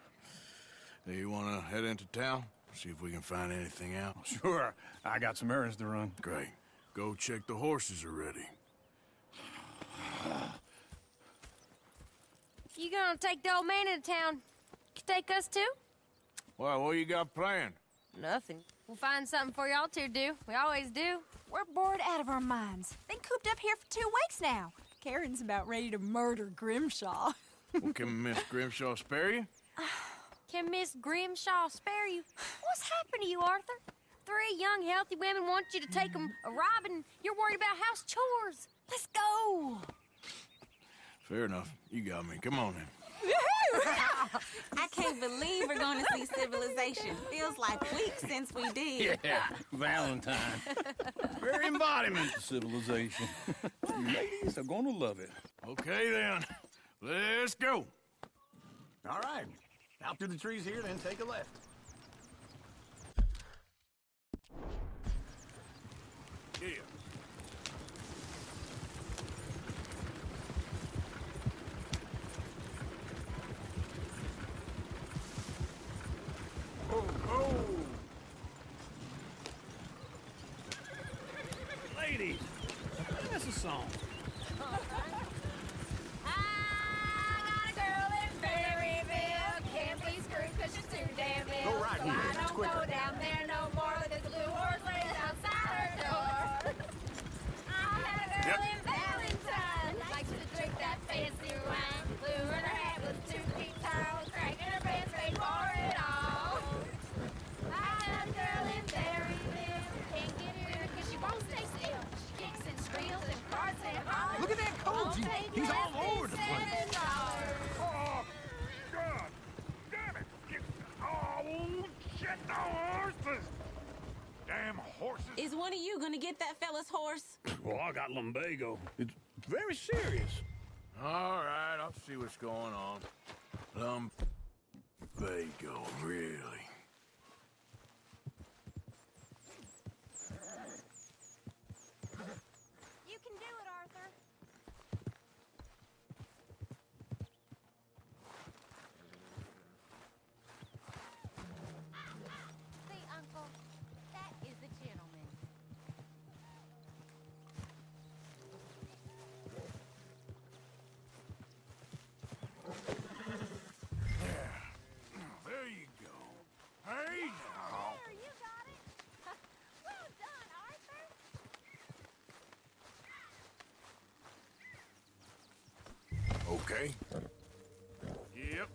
Do you want to head into town? See if we can find anything out? Sure. I got some errands to run. Great. Go check the horses are ready. You gonna take the old man into town? You take us too? Well, what you got planned? Nothing. We'll find something for y'all to do. We always do. We're bored out of our minds. Been cooped up here for 2 weeks now. Karen's about ready to murder Grimshaw. Well, can Miss Grimshaw spare you? Can Miss Grimshaw spare you? What's happened to you, Arthur? 3 young, healthy women want you to take them a robbing. You're worried about house chores. Let's go. Fair enough. You got me. Come on then. I can't believe we're going to see civilization. Feels like weeks since we did. Yeah, Valentine. Very embodiment of civilization. You ladies are going to love it. Okay, then. Let's go. All right. Out through the trees here, then take a left. Yeah. Ladies, that's a song. I got a girl in Berryville. Can't be screwed 'cause she's too damn ill. Is one of you gonna get that fella's horse? Well, I got lumbago. It's very serious. All right, I'll see what's going on. Lumbago, really? You can do it, Arthur. See, Uncle, that is a gentleman. There you go. Hey, now. There, you got it. Well done, Arthur. Okay. Yep.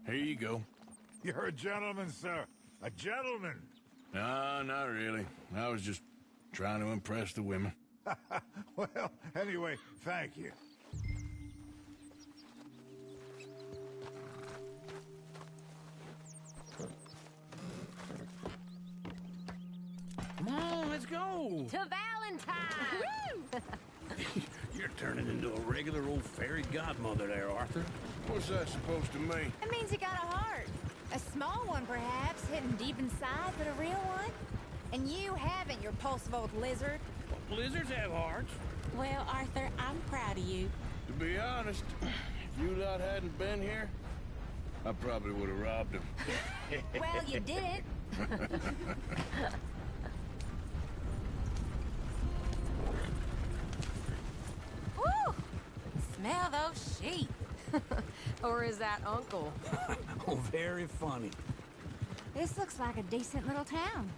Here you go. You're a gentleman, sir. A gentleman. No, not really. I was just trying to impress the women. Well, anyway, thank you. Come on, let's go. To Valentine! You're turning into a regular old fairy godmother there, Arthur. What's that supposed to mean? It means you got a heart. A small one, perhaps, hidden deep inside, but a real one. And you haven't, you repulsive old lizard. Well, lizards have hearts. Well, Arthur, I'm proud of you. To be honest, if you lot hadn't been here, I probably would have robbed him. Well, you didn't. Woo! Smell those sheep. Or is that Uncle? Oh, very funny. This looks like a decent little town.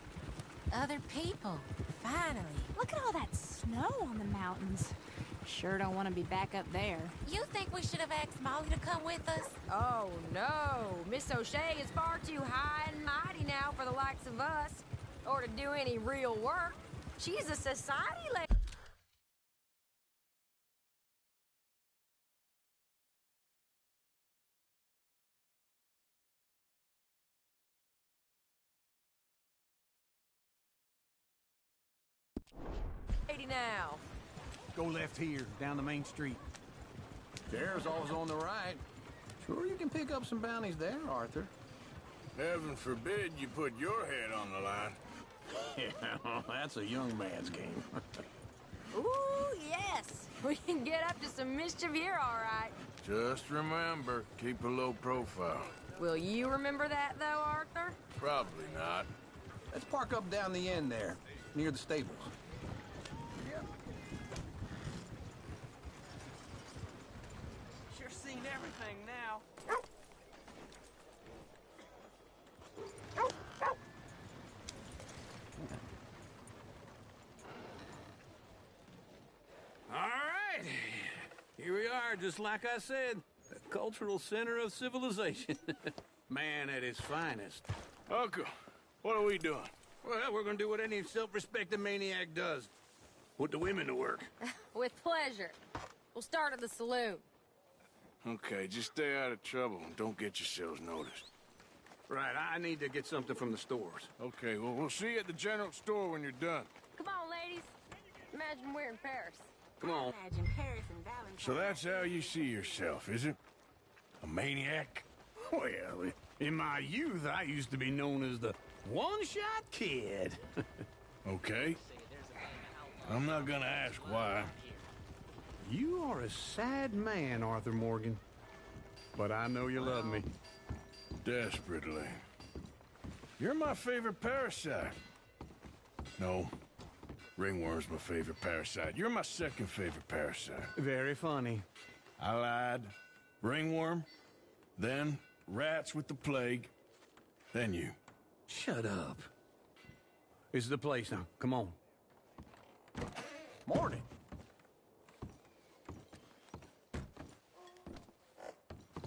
Other people. Finally. Look at all that snow on the mountains. Sure don't want to be back up there. You think we should have asked Molly to come with us? Oh, no. Miss O'Shea is far too high and mighty now for the likes of us, or to do any real work. She's a society lady. Now. Go left here, down the main street. Sheriff's always on the right. Sure you can pick up some bounties there, Arthur. Heaven forbid you put your head on the line. Yeah, that's a young man's game. Ooh, yes. We can get up to some mischief here, all right. Just remember, keep a low profile. Will you remember that, though, Arthur? Probably not. Let's park up down the end there, near the stables. Sure seen everything now. All right. Here we are, just like I said. The cultural center of civilization. Man at his finest. Uncle, what are we doing? Well, we're gonna do what any self-respecting maniac does. Put the women to work. With pleasure. We'll start at the saloon. Okay, just stay out of trouble and don't get yourselves noticed. Right, I need to get something from the stores. Okay, well, we'll see you at the general store when you're done. Come on, ladies. Imagine we're in Paris. Come on. Imagine Paris and Valentine. So that's how you see yourself, is it? A maniac? Well, in my youth, I used to be known as the one-shot kid. Okay. I'm not gonna ask why. You are a sad man, Arthur Morgan. But I know you love me. Desperately. You're my favorite parasite. No. Ringworm's my favorite parasite. You're my second favorite parasite. Very funny. I lied. Ringworm, then rats with the plague, then you. Shut up. This is the place now. Come on. Morning.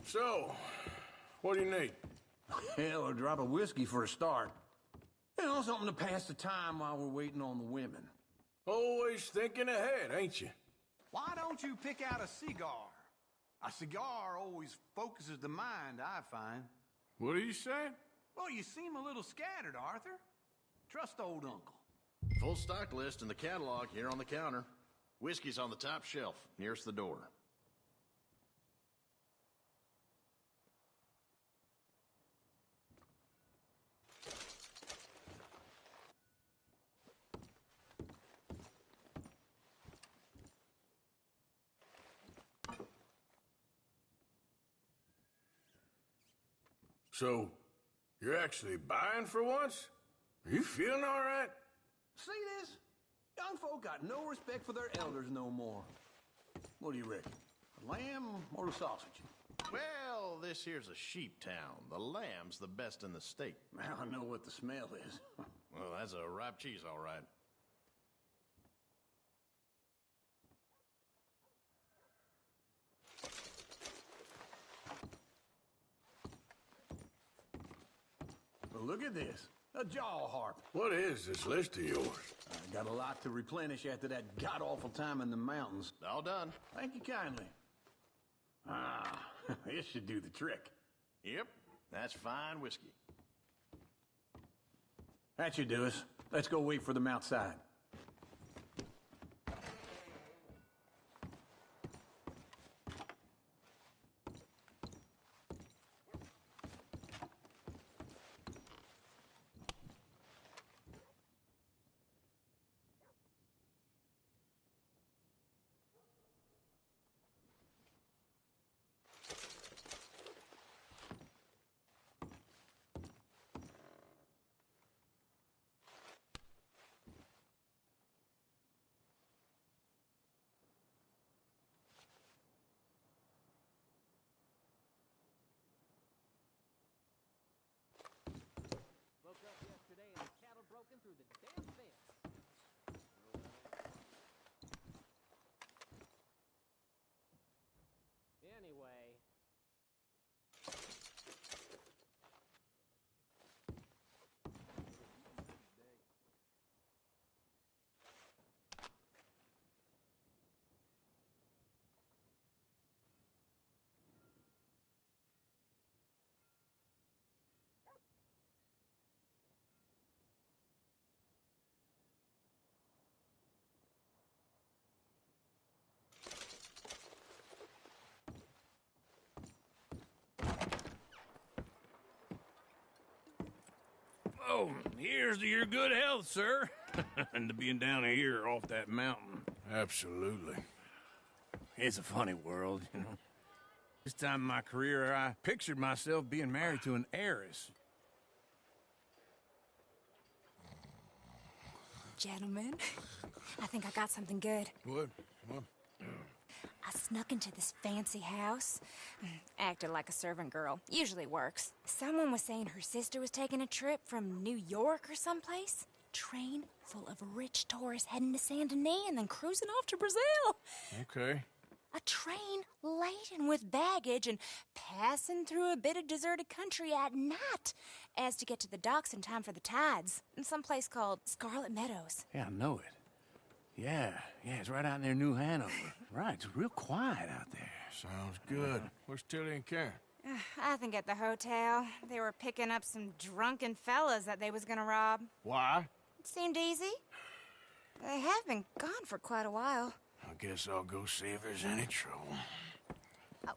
So, what do you need? Hell, a drop of whiskey for a start. You know, something to pass the time while we're waiting on the women. Always thinking ahead, ain't you? Why don't you pick out a cigar? A cigar always focuses the mind, I find. What are you saying? Well, you seem a little scattered, Arthur. Trust old uncle. Full stock list in the catalog here on the counter. Whiskey's on the top shelf, nearest the door. So, you're actually buying for once? Are you feeling all right? See this? Young folk got no respect for their elders no more. What do you reckon? The lamb or the sausage? Well, this here's a sheep town. The lamb's the best in the state. I know what the smell is. Well, that's a ripe cheese, all right. Well, look at this. A jaw harp. What is this list of yours? I got a lot to replenish after that god-awful time in the mountains. All done. Thank you kindly. Ah, this should do the trick. Yep, that's fine whiskey. That should do us. Let's go wait for them outside. Through the damn fence. Anyway. Oh, here's to your good health, sir. And to being down here off that mountain. Absolutely. It's a funny world, you know. This time in my career, I pictured myself being married to an heiress. Gentlemen, I think I got something good. What? I snuck into this fancy house. Acted like a servant girl. Usually works. Someone was saying her sister was taking a trip from New York or someplace. Train full of rich tourists heading to Saint Denis and then cruising off to Brazil. Okay. A train laden with baggage and passing through a bit of deserted country at night as to get to the docks in time for the tides in some place called Scarlet Meadows. Yeah, I know it. Yeah, it's right out near New Hanover. Right, it's real quiet out there. Sounds good. Where's Tilly and Karen? I think at the hotel. They were picking up some drunken fellas that they was gonna rob. Why? It seemed easy. They have been gone for quite a while. I guess I'll go see if there's any trouble. Oh,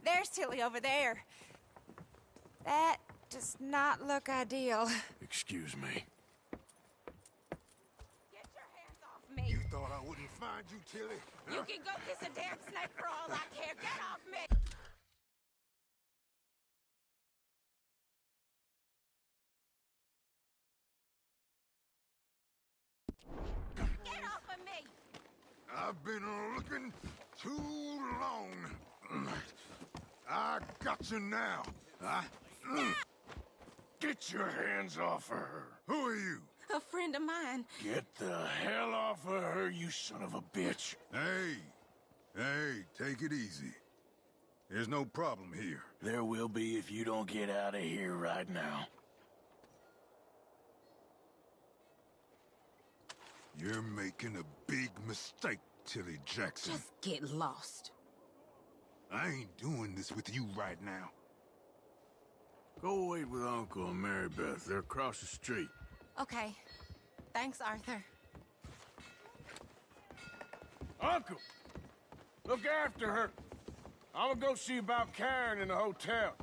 there's Tilly over there. That does not look ideal. Excuse me. Get your hands off me. You thought I wouldn't find you, Tilly? You can go kiss a damn snake for all I care. Get off me! Get off of me! I've been looking too long. I got you now. Get your hands off of her. Who are you? A friend of mine. Get the hell off of her, you son of a bitch. Hey, take it easy. There's no problem here. There will be if you don't get out of here right now. You're making a big mistake, Tilly Jackson. Just get lost. I ain't doing this with you right now. Go wait with Uncle and Mary Beth. They're across the street. Okay. Thanks, Arthur. Uncle! Look after her. I'm gonna go see about Karen in the hotel.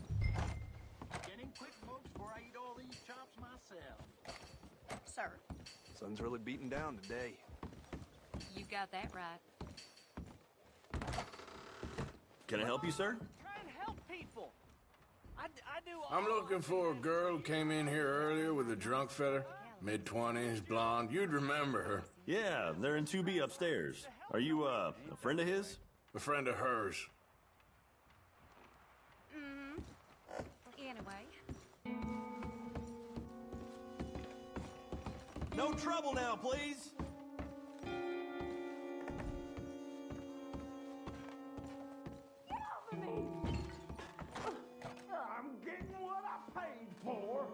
Getting quick, folks, before I eat all these chops myself. Sir, Sun's really beating down today. you got that right. Can I help you, sir? Try and help people. I do all I'm looking for a girl who came in here earlier with a drunk fella. Mid-20s, blonde. You'd remember her. Yeah, they're in 2B upstairs. Are you, a friend of his? A friend of hers. Anyway. No trouble now, please. I'm getting what I paid for.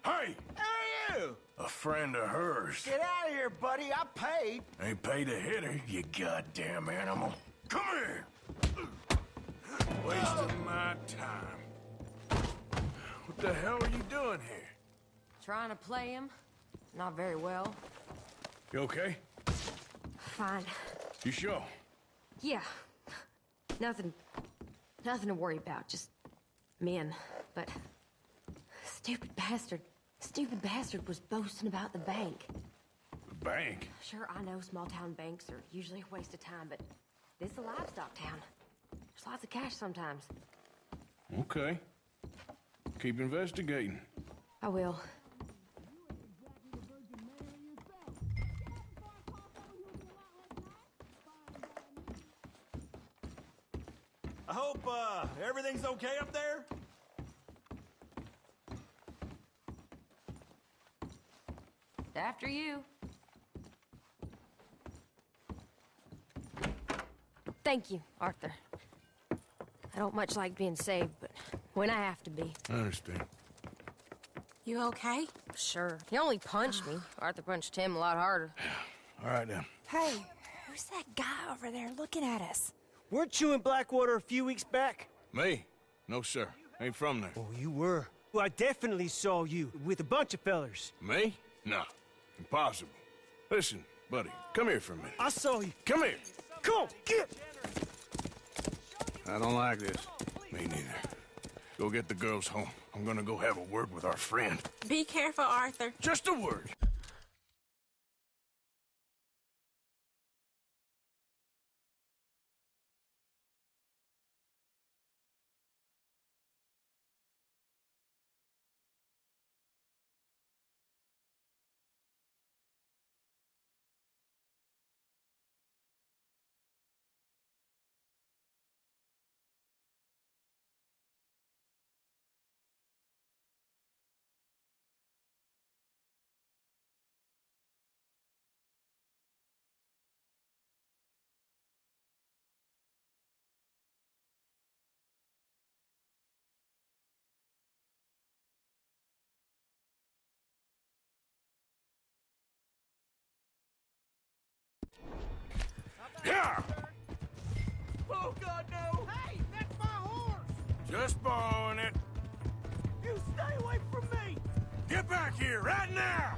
Hey! Who are you? A friend of hers. Get out of here, buddy. I paid. Ain't paid to hit her, you goddamn animal. Come here! Wasting my time. What the hell are you doing here? Trying to play him. Not very well. You okay? Fine. You sure? Yeah. Nothing to worry about. Just men. But stupid bastard was boasting about the bank. The bank? Sure, I know small town banks are usually a waste of time, but this is a livestock town. There's lots of cash sometimes. Okay. Keep investigating. I will. I hope, everything's okay up there? After you. Thank you, Arthur. I don't much like being saved, but when I have to be. I understand. You okay? Sure. He only punched me. Arthur punched him a lot harder. All right, then. Hey, who's that guy over there looking at us? Weren't you in Blackwater a few weeks back? Me? No, sir. Ain't from there. Oh, you were. Well, I definitely saw you with a bunch of fellers. Me? No. Impossible. Listen, buddy, come here for a minute. I saw you. Come here. Come on, get! I don't like this. Me neither. Go get the girls home. I'm gonna go have a word with our friend. Be careful, Arthur. Just a word. Yeah! Oh, God, no! Hey, that's my horse! Just borrowing it. You stay away from me! Get back here, right now!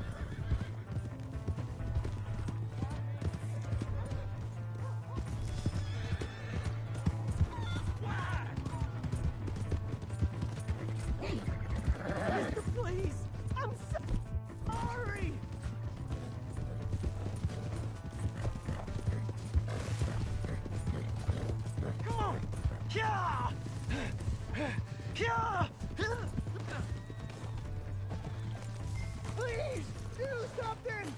Mister, please! I'm so sorry! Come on! Yeah! Yeah! Please! Do something!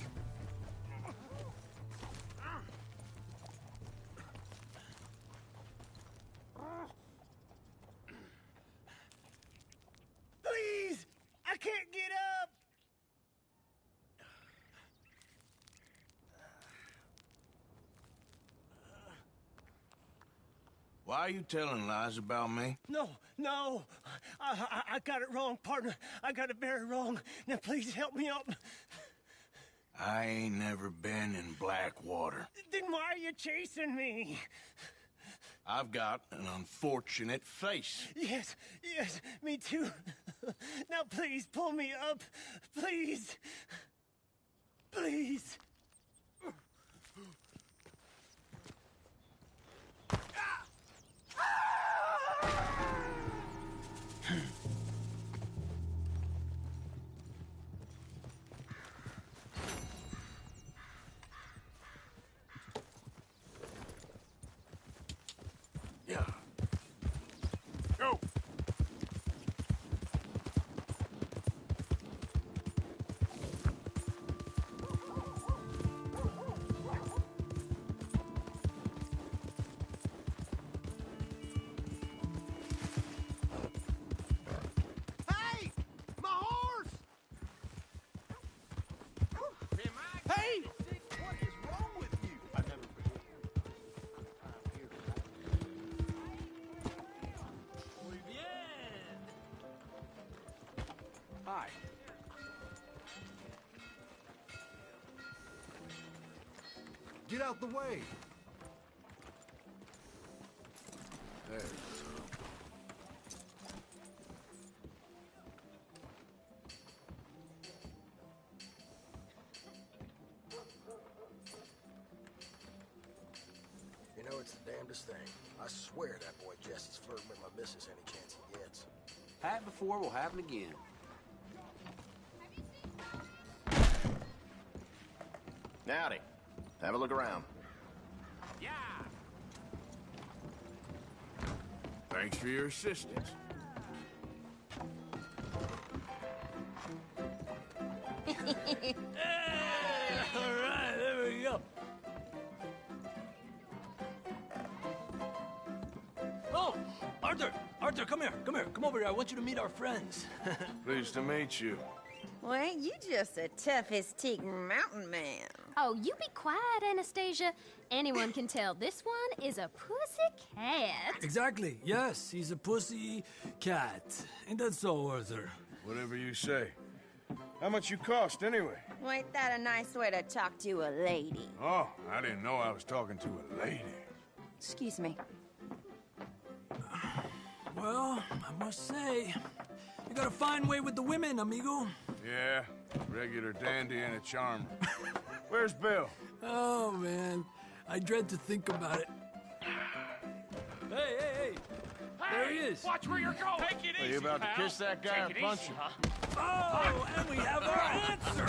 Please! I can't get up! Why Are you telling lies about me? No, no. I got it wrong, partner. I got it very wrong. Now, please help me up. I ain't never been in Blackwater. Then why are you chasing me? I've got an unfortunate face. Yes, yes, me too. Now, please, pull me up. Please. Please. Yeah. Go. Hey! My horse! Hey! What is wrong with you? I've never Hi. Get out the way. There. You know, it's the damnedest thing. I swear that boy Jess is flirting with my missus any chance he gets. Happened before will happen again. Howdy. Have a look around. Yeah. Thanks for your assistance. All right, there we go. Oh, Arthur! Arthur, come here, come here. Come over here. I want you to meet our friends. Pleased to meet you. Well, ain't you just a toughest teak mountain man? Oh, you be quiet, Anastasia. Anyone can tell this one is a pussy cat. Exactly. Yes, he's a pussy cat. Ain't that so, Arthur? Whatever you say. How much you cost, anyway? Well, ain't that a nice way to talk to a lady? Oh, I didn't know I was talking to a lady. Excuse me. Well, I must say, you got a fine way with the women, amigo. Yeah, regular dandy and a charmer. Where's Bill? Oh, man. I dread to think about it. Hey! There he is. Watch where you're going! Take it Are you about to kiss that guy or punch him? Oh, and we have our answer!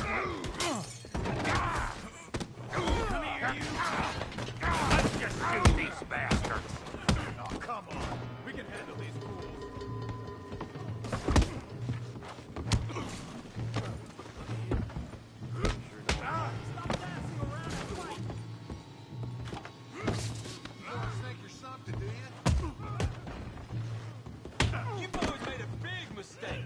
Come here, you! Let's just shoot these bastards! Oh, come on. We can handle these fools. You boys made a big mistake.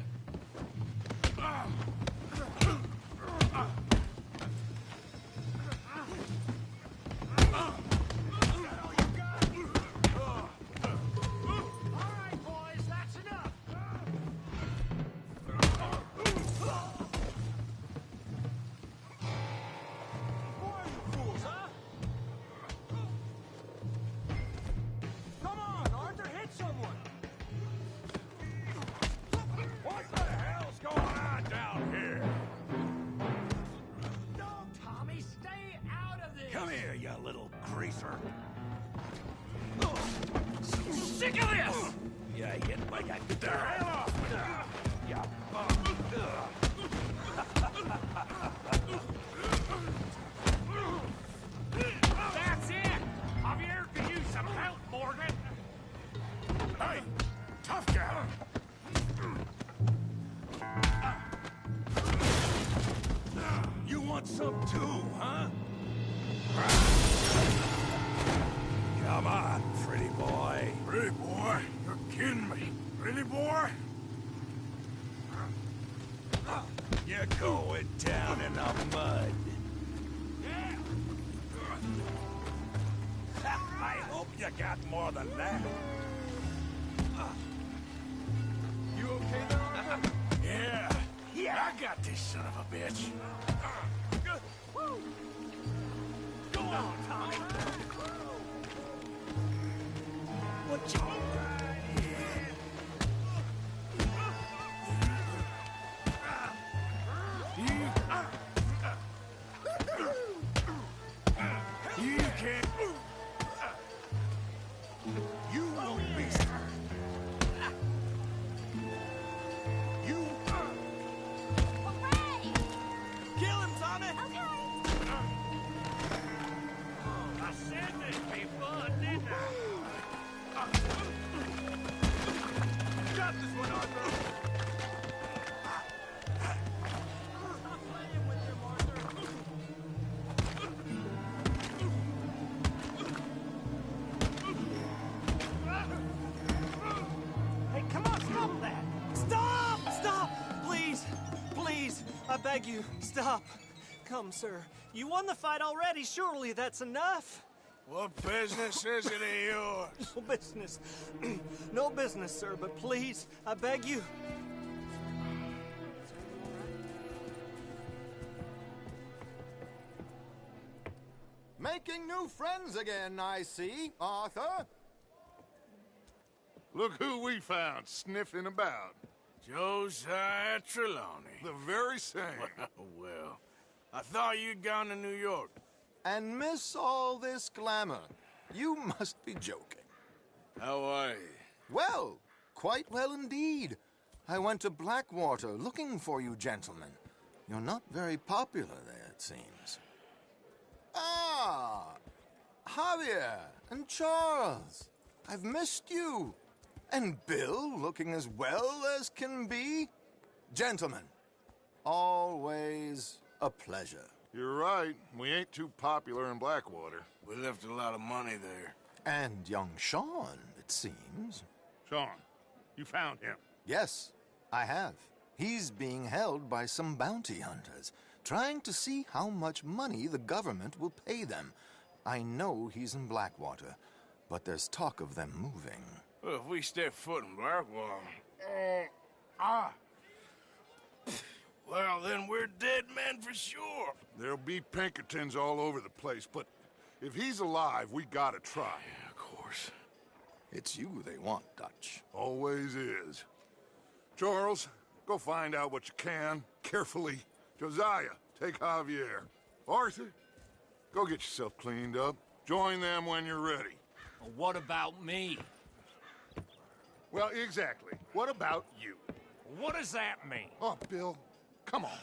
Sick of this! Yeah, hit like I get the hell off! Yeah. That's it! Javier could use some help, Morgan! Hey, tough guy! You want some too, huh? Come on, pretty boy. Pretty boy? You're kidding me. Pretty boy? You're going down in the mud. I I hope you got more than that. You okay there, Arthur? Yeah, I got this son of a bitch. Go on, Tommy. What you... You can't... You won't be... You... Kill him, Tommy! I said this before, didn't I? Got this one, Arthur. Hey, come on, stop that! Stop! Stop! Please! Please! I beg you, stop! Come, sir. You won the fight already. Surely that's enough. What business is it of yours? No business. No business, sir, but please, I beg you. Making new friends again, I see, Arthur. Look who we found sniffing about. Josiah Trelawney. The very same. Well, I thought you'd gone to New York. And miss all this glamour. You must be joking. How are you? Well, quite well indeed. I went to Blackwater looking for you gentlemen. You're not very popular there, it seems. Ah, Javier and Charles. I've missed you. And Bill looking as well as can be. Gentlemen, always a pleasure. You're right. We ain't too popular in Blackwater. We left a lot of money there. And young Sean, it seems. Sean, you found him? Yes, I have. He's being held by some bounty hunters, trying to see how much money the government will pay them. I know he's in Blackwater, but there's talk of them moving. Well, if we step foot in Blackwater... Well, then we're dead men for sure. There'll be Pinkertons all over the place, but if he's alive, we gotta try. Yeah, of course. It's you they want, Dutch. Always is. Charles, go find out what you can, carefully. Josiah, take Javier. Arthur, go get yourself cleaned up. Join them when you're ready. Well, what about me? Well, exactly. What about you? What does that mean? Oh, Bill, come on.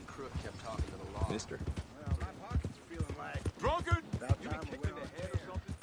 Crook kept talking to the law. Mister. Well, my pockets are feeling like... Drunkard! About You time been we kicked in went the on head or something?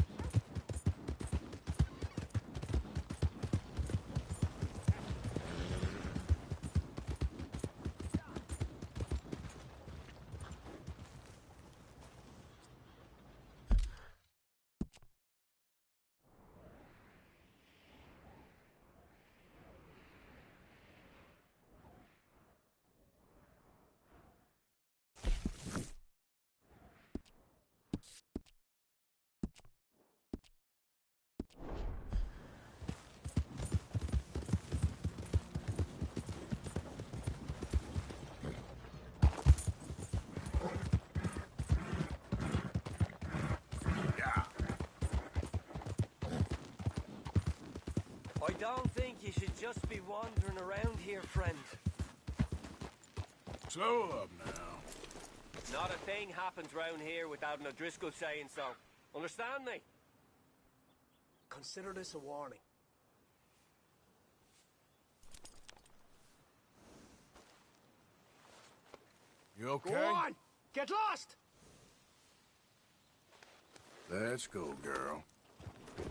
I don't think you should just be wandering around here, friend. Slow up now. Not a thing happens round here without an O'Driscoll saying so. Understand me? Consider this a warning. You okay? Go on! Get lost! Let's go, girl.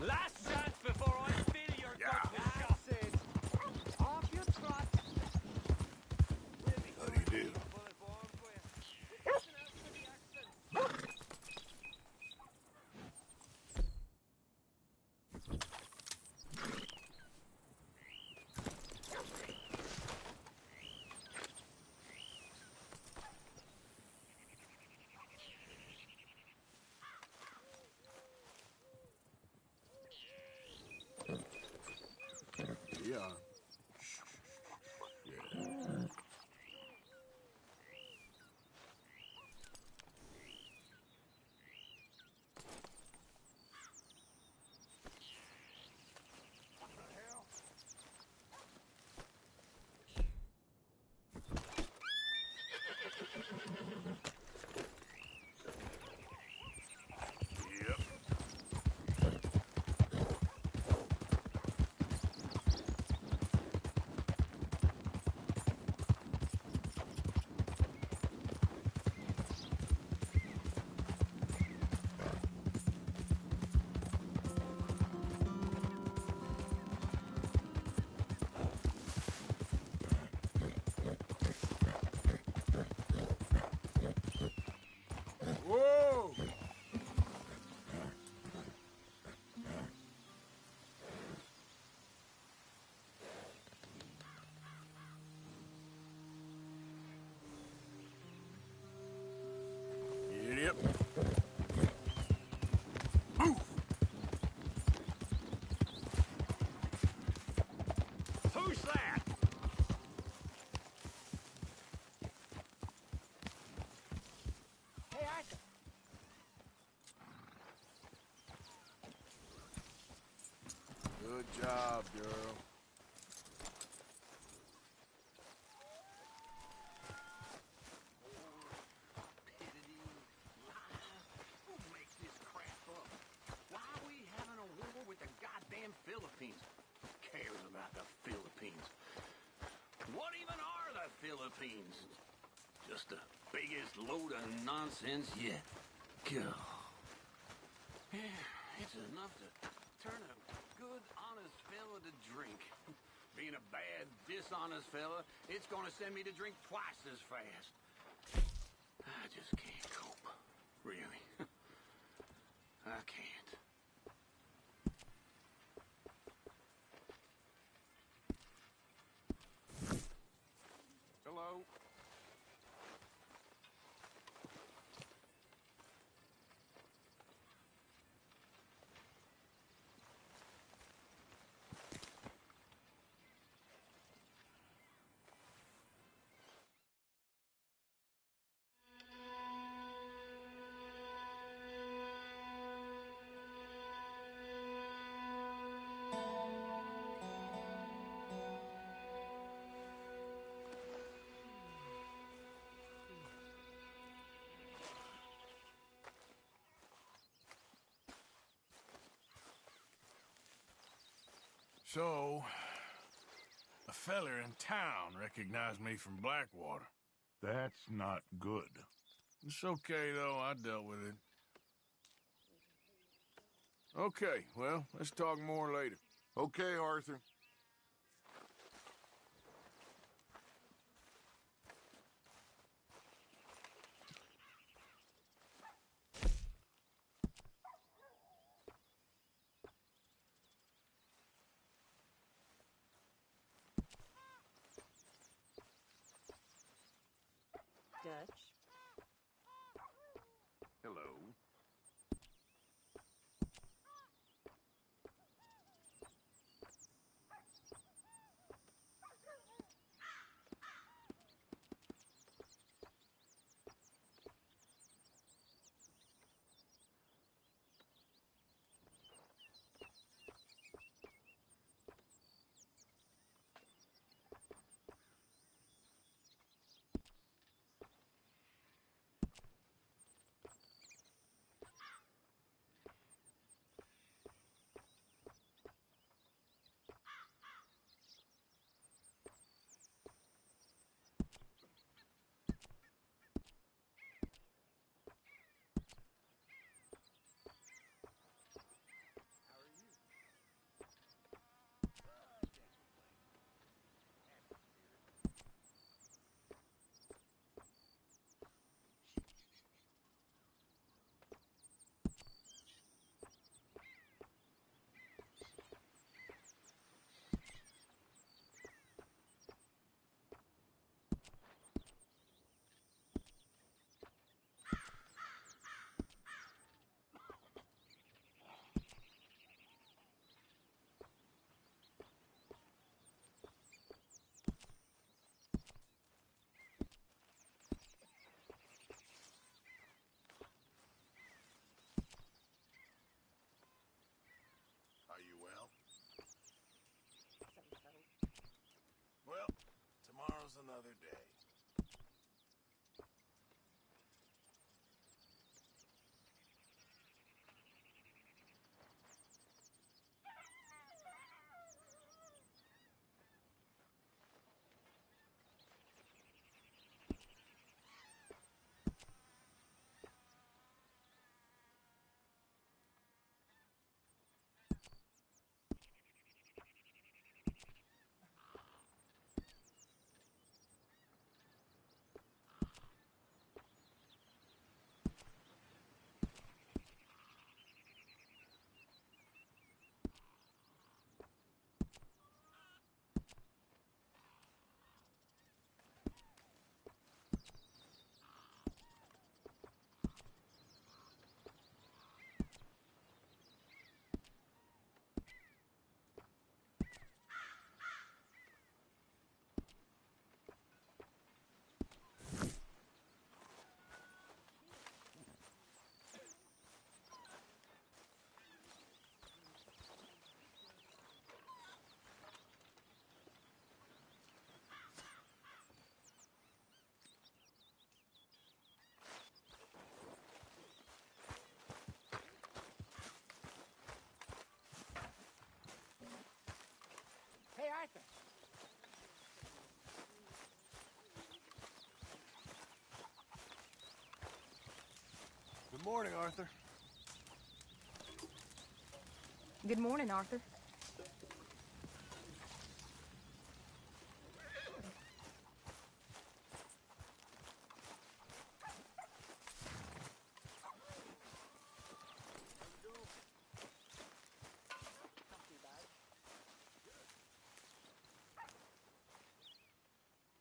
Last chance before I fill your gut with shot. Off your trot. How do you do? Philippines. Just the biggest load of nonsense yet. God. Yeah, it's enough to turn a good, honest fella to drink. Being a bad, dishonest fella, it's gonna send me to drink twice as fast. I just can't cope. Really. I can't. Hello? So, a feller in town recognized me from Blackwater. That's not good. It's okay, though. I dealt with it. Okay, well, let's talk more later. Okay, Arthur. Dutch. Hello. Are you well? Well, tomorrow's another day. morning, Arthur. Good morning, Arthur.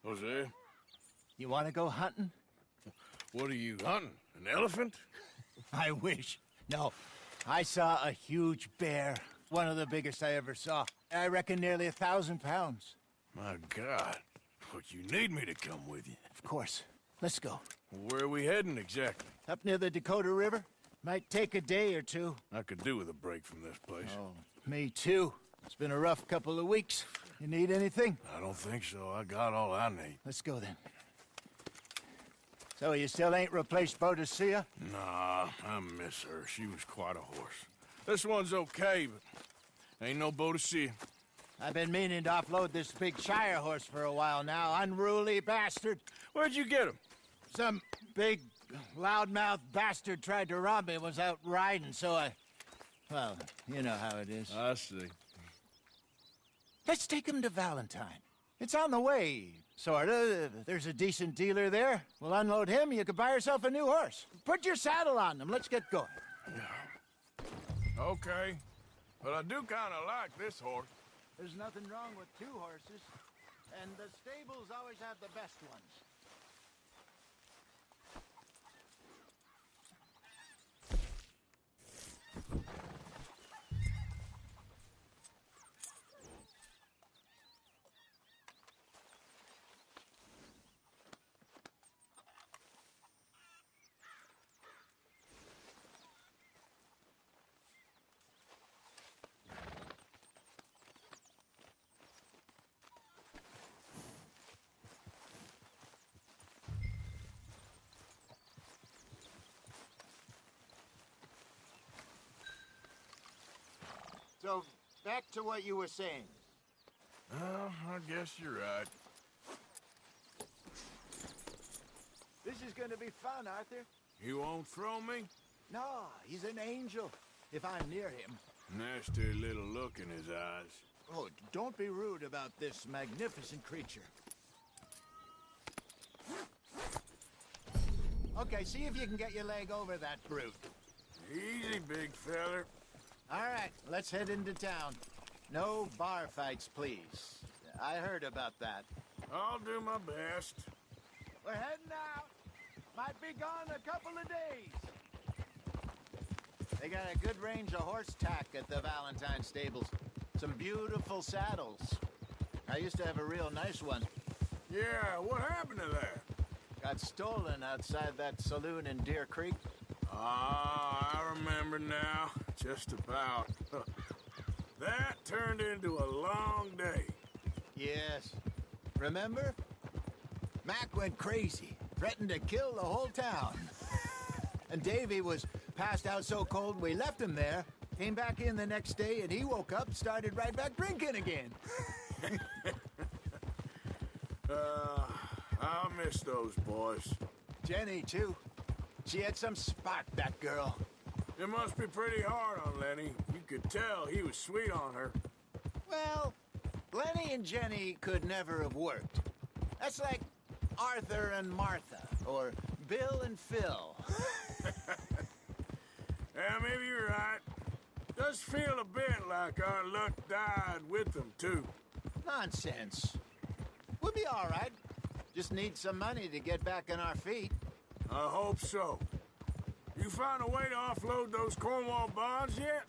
Jose? You want to go hunting? What are you hunting? An elephant? I wish. No. I saw a huge bear. One of the biggest I ever saw. I reckon nearly 1,000 pounds. My God. But you need me to come with you. Of course. Let's go. Where are we heading exactly? Up near the Dakota River. Might take a day or two. I could do with a break from this place. Oh, me too. It's been a rough couple of weeks. You need anything? I don't think so. I got all I need. Let's go then. So you still ain't replaced Boadicea? Nah, I miss her. She was quite a horse. This one's okay, but ain't no Boadicea. I've been meaning to offload this big Shire horse for a while now. Unruly bastard. Where'd you get him? Some big, loudmouth bastard tried to rob me and was out riding, so I... Well, you know how it is. I see. Let's take him to Valentine. It's on the way, sorta. There's a decent dealer there. We'll unload him, you could buy yourself a new horse. Put your saddle on him, let's get going. Okay. But I do kinda like this horse. There's nothing wrong with two horses, and the stables always have the best ones. So, back to what you were saying. Well, I guess you're right. This is gonna be fun, Arthur. You won't throw me? No, he's an angel, if I'm near him. Nasty little look in his eyes. Oh, don't be rude about this magnificent creature. Okay, see if you can get your leg over that brute. Easy, big feller. All right, let's head into town. No bar fights, please. I heard about that. I'll do my best. We're heading out. Might be gone a couple of days. They got a good range of horse tack at the Valentine stables. Some beautiful saddles. I used to have a real nice one. Yeah, what happened to that? Got stolen outside that saloon in Deer Creek. Ah, I remember now. Just about. That turned into a long day. Yes. Remember? Mac went crazy. Threatened to kill the whole town. And Davy was passed out so cold we left him there. Came back in the next day and he woke up and started right back drinking again. I'll miss those boys. Jenny, too. She had some spark, that girl. It must be pretty hard on Lenny. You could tell he was sweet on her. Well, Lenny and Jenny could never have worked. That's like Arthur and Martha, or Bill and Phil. Yeah, maybe you're right. Does feel a bit like our luck died with them, too. Nonsense. We'll be all right. Just need some money to get back on our feet. I hope so. You find a way to offload those Cornwall bonds yet?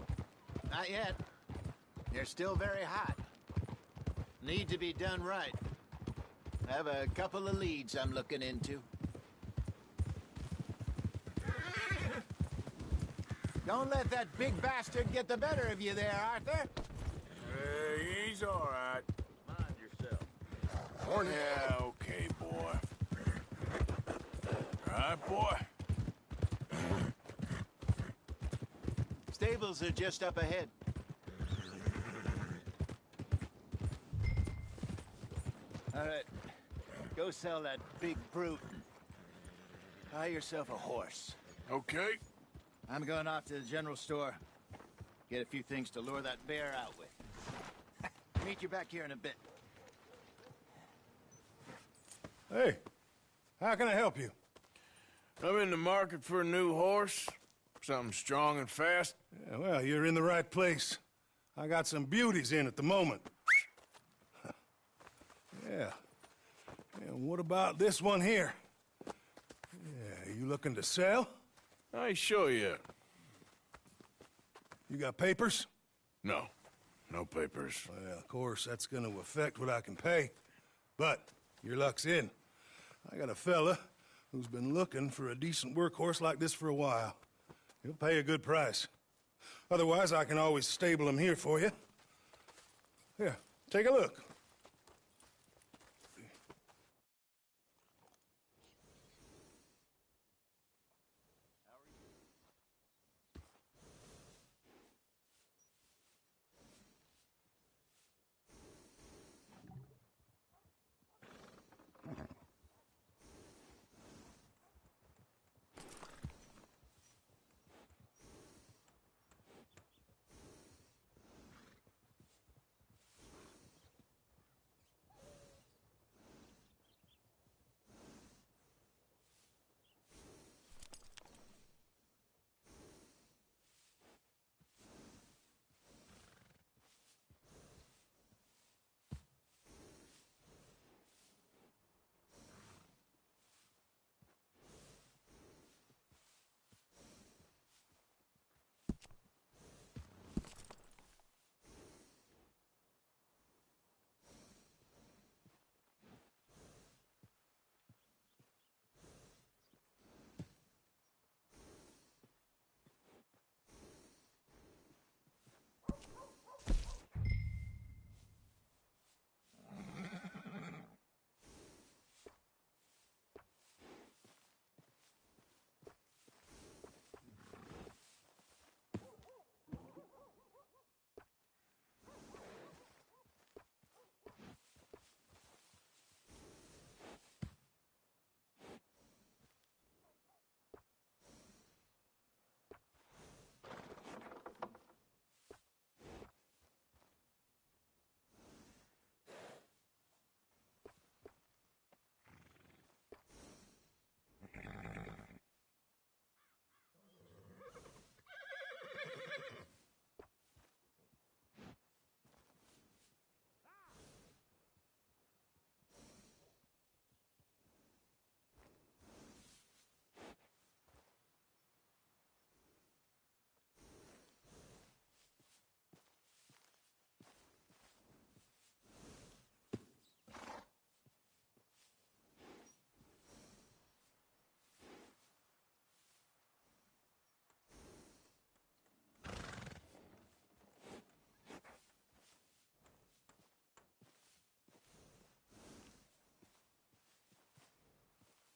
Not yet. They're still very hot. Need to be done right. I have a couple of leads I'm looking into. Don't let that big bastard get the better of you there, Arthur. He's all right. Mind yourself. Yeah, okay, boy. Right, boy? Stables are just up ahead. All right. Go sell that big brute. Buy yourself a horse. Okay. I'm going off to the general store. Get a few things to lure that bear out with. Meet you back here in a bit. Hey, how can I help you? I'm in the market for a new horse. Something strong and fast. Yeah, well, you're in the right place. I got some beauties in at the moment. Yeah. And what about this one here? Yeah, you looking to sell? I show you. You got papers? No. No papers. Well, of course, that's gonna affect what I can pay. But your luck's in. I got a fella who's been looking for a decent workhorse like this for a while. He'll pay a good price. Otherwise, I can always stable him here for you. Here, take a look.